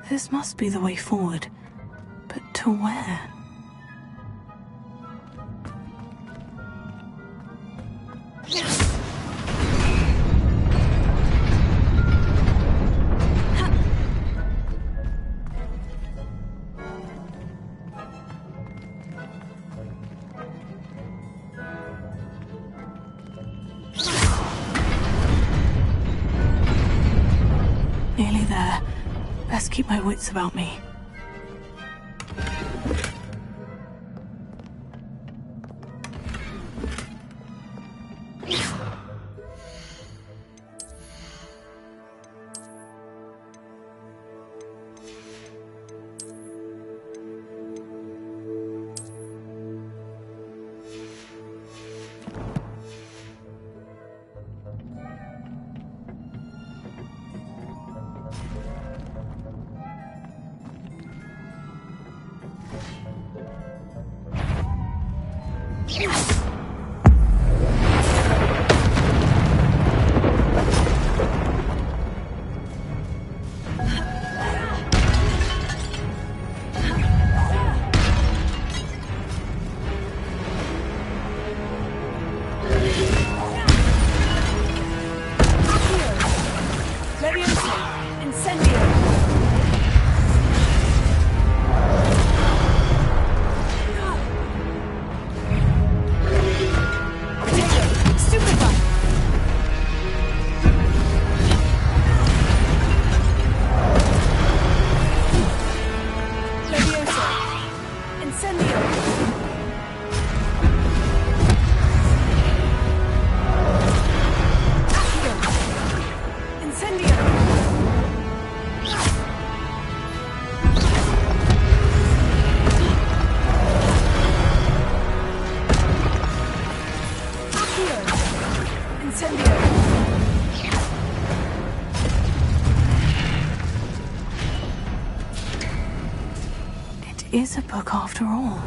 This must be the way forward. But to where? Nearly there. Best keep my wits about me. is a book after all.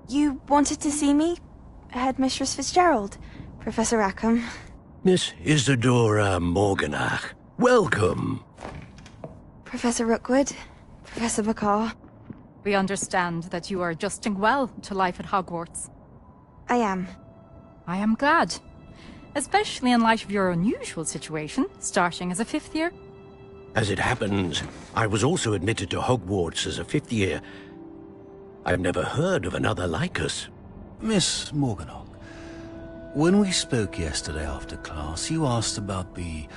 You wanted to see me? Headmistress Fitzgerald, Professor Rackham. Miss Isadora Morganach, welcome. Professor Rookwood, Professor Bakar. We understand that you are adjusting well to life at Hogwarts. I am. I am glad. Especially in light of your unusual situation, starting as a 5th year. As it happens, I was also admitted to Hogwarts as a 5th year. I've never heard of another like us. Miss Morganach, when we spoke yesterday after class, you asked about the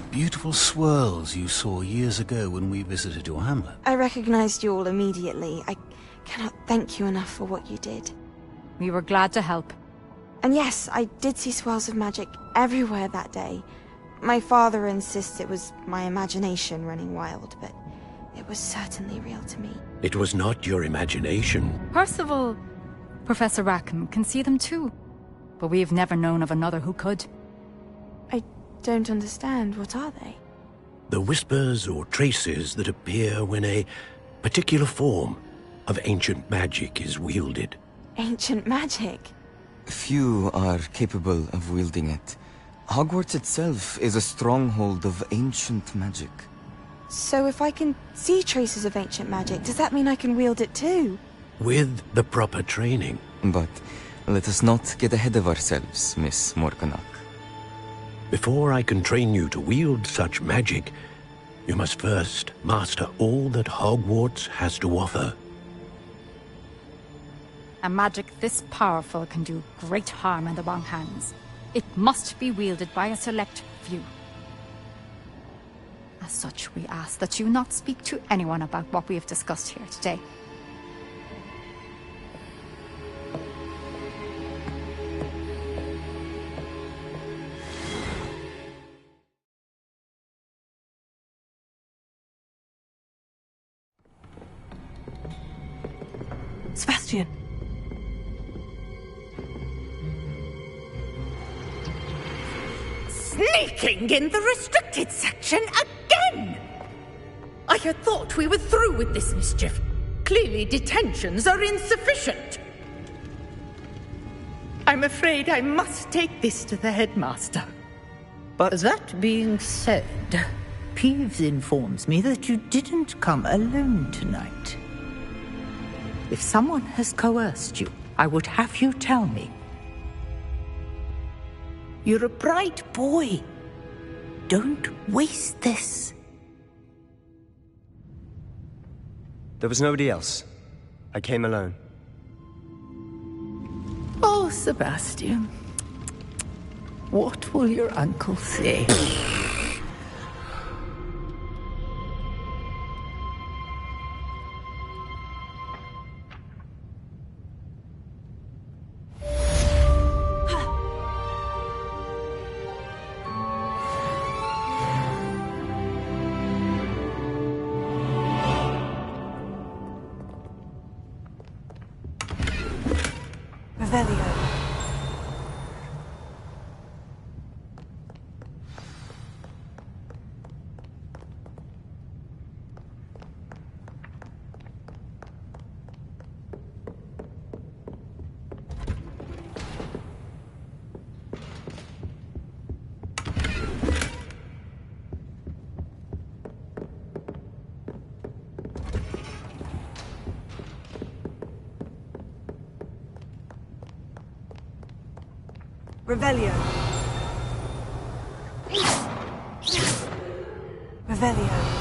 beautiful swirls you saw years ago when we visited your hamlet. I recognized you all immediately. I cannot thank you enough for what you did. We were glad to help. And yes, I did see swirls of magic everywhere that day. My father insists it was my imagination running wild, but it was certainly real to me. It was not your imagination. Percival, Professor Rackham can see them too. But we have never known of another who could. I don't understand. What are they? The whispers or traces that appear when a particular form of ancient magic is wielded. Ancient magic? Few are capable of wielding it. Hogwarts itself is a stronghold of ancient magic. So if I can see traces of ancient magic, does that mean I can wield it too? With the proper training. But let us not get ahead of ourselves, Miss Morganach. Before I can train you to wield such magic, you must first master all that Hogwarts has to offer. A magic this powerful can do great harm in the wrong hands. It must be wielded by a select few. As such, we ask that you not speak to anyone about what we have discussed here today. Sebastian. Sneaking in the restricted section again! I had thought we were through with this mischief. Clearly detentions are insufficient. I'm afraid I must take this to the headmaster. But that being said, Peeves informs me that you didn't come alone tonight. If someone has coerced you, I would have you tell me. You're a bright boy. Don't waste this. There was nobody else. I came alone. Oh, Sebastian. What will your uncle say? Revelio. Revelio. Revelio.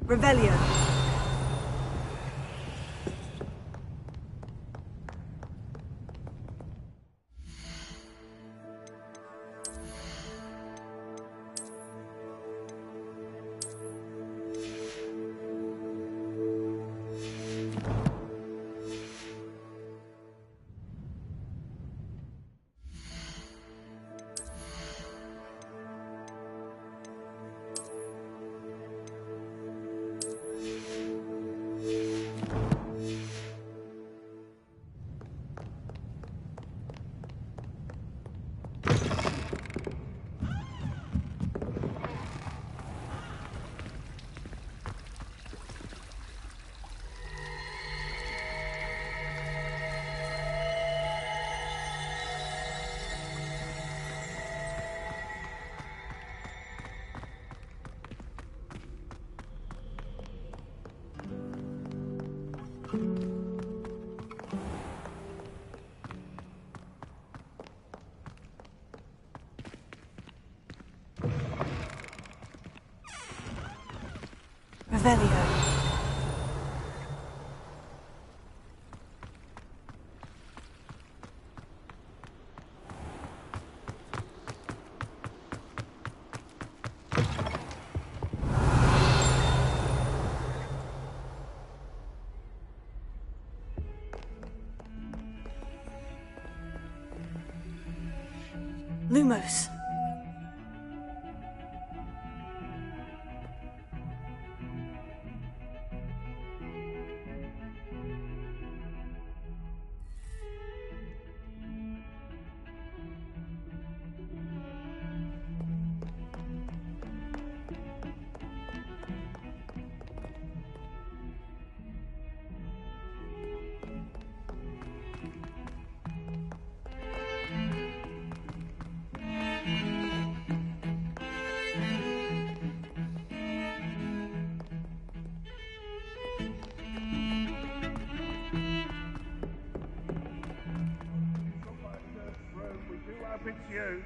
Revelio. Revelio. Lumos. It's you.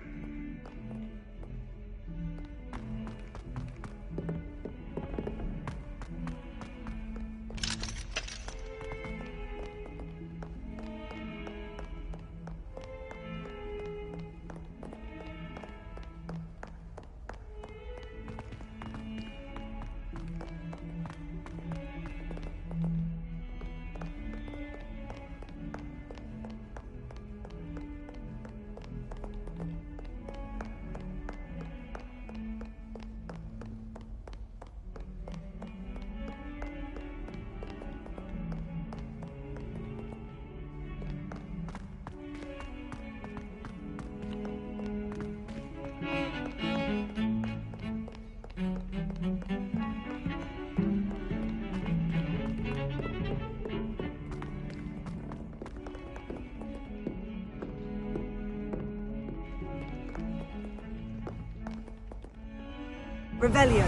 Revelio.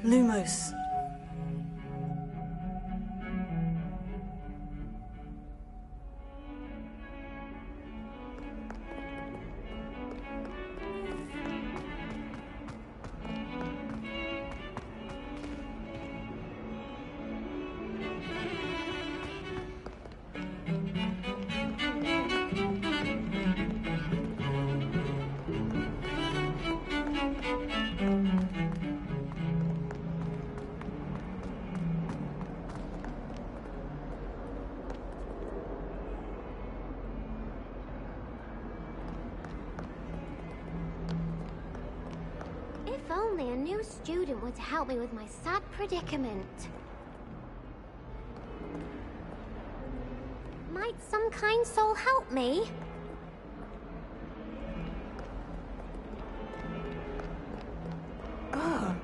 Lumos. If only a new student were to help me with my sad predicament. Might some kind soul help me? Oh.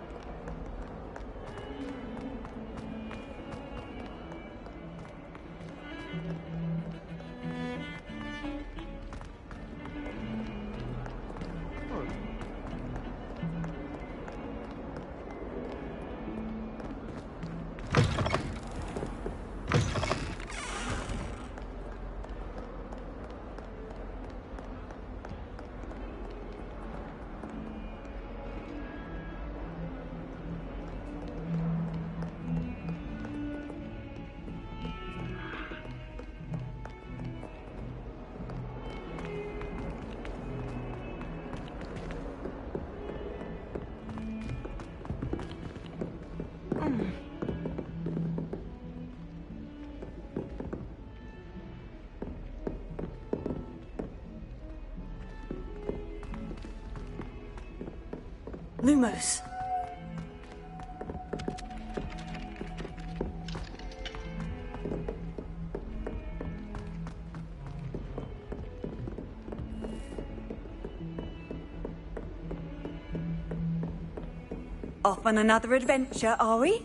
Lumos. Off on another adventure, are we?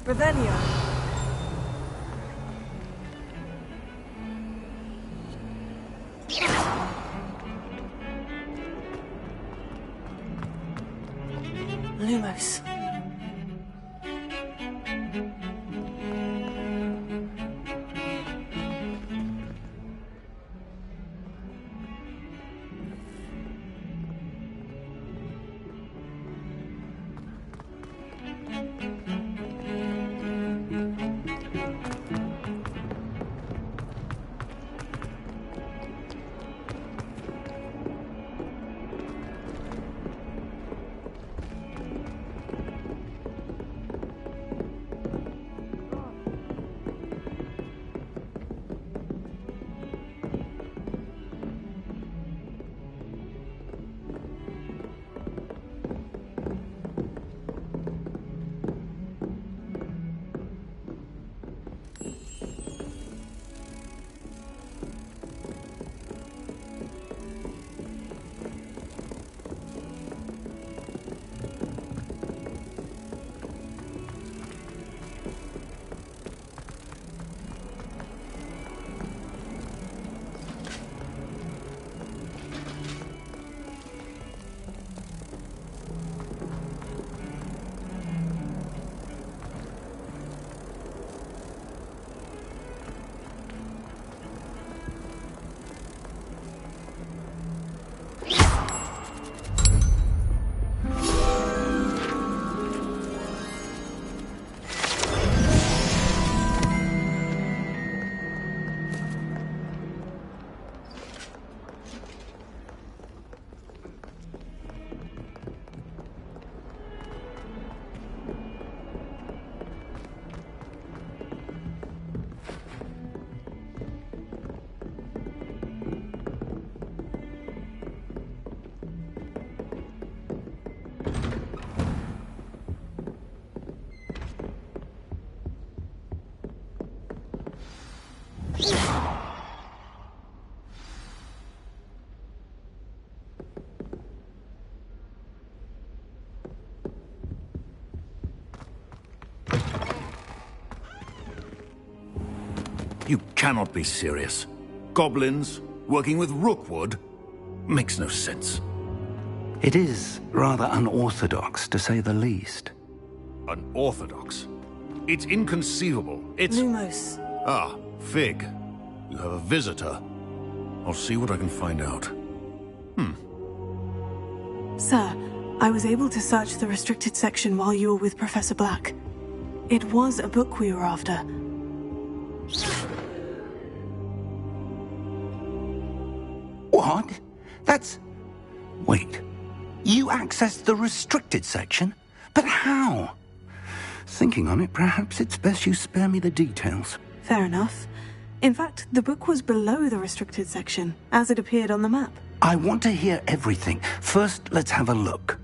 Revelio. Lumos. You cannot be serious. Goblins working with Rookwood? Makes no sense. It is rather unorthodox, to say the least. Unorthodox? It's inconceivable. It's... Lumos. Ah, Fig. You have a visitor. I'll see what I can find out. Sir, I was able to search the restricted section while you were with Professor Black. It was a book we were after. What? That's... Wait. You accessed the restricted section? But how? Thinking on it, perhaps it's best you spare me the details. Fair enough. In fact, the book was below the restricted section, as it appeared on the map. I want to hear everything. First, let's have a look.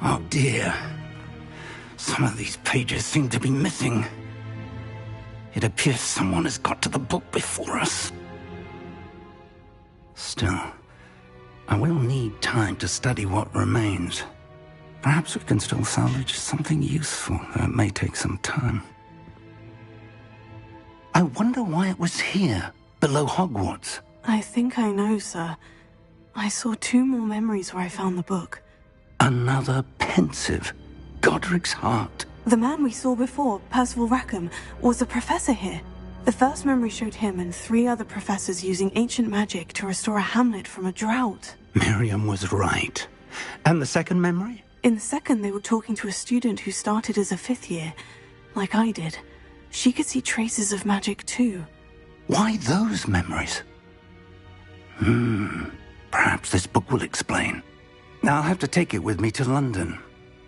Oh dear. Some of these pages seem to be missing. It appears someone has got to the book before us. Still, I will need time to study what remains. Perhaps we can still salvage something useful, though it may take some time. I wonder why it was here, below Hogwarts. I think I know, sir. I saw 2 more memories where I found the book. Another pensive. Godric's heart. The man we saw before, Percival Rackham, was a professor here. The first memory showed him and 3 other professors using ancient magic to restore a hamlet from a drought. Miriam was right. And the second memory? In the second, they were talking to a student who started as a 5th year, like I did. She could see traces of magic too. Why those memories? Perhaps this book will explain. I'll have to take it with me to London.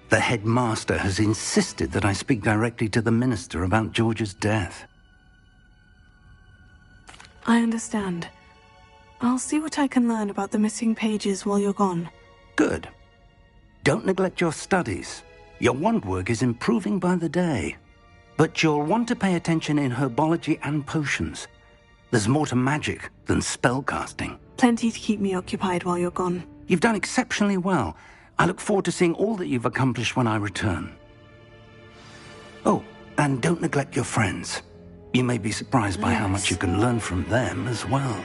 The headmaster has insisted that I speak directly to the minister about George's death. I understand. I'll see what I can learn about the missing pages while you're gone. Good. Don't neglect your studies. Your wand work is improving by the day. But you'll want to pay attention in herbology and potions. There's more to magic than spellcasting. Plenty to keep me occupied while you're gone. You've done exceptionally well. I look forward to seeing all that you've accomplished when I return. Oh, and don't neglect your friends. You may be surprised by how much you can learn from them as well.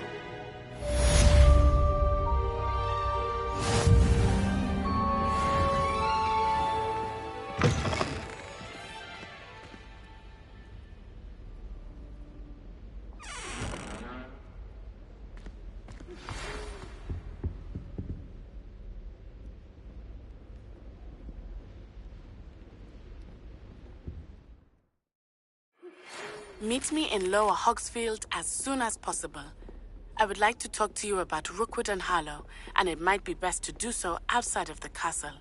Meet me in Lower Hogsfield as soon as possible. I would like to talk to you about Rookwood and Harlow, and it might be best to do so outside of the castle.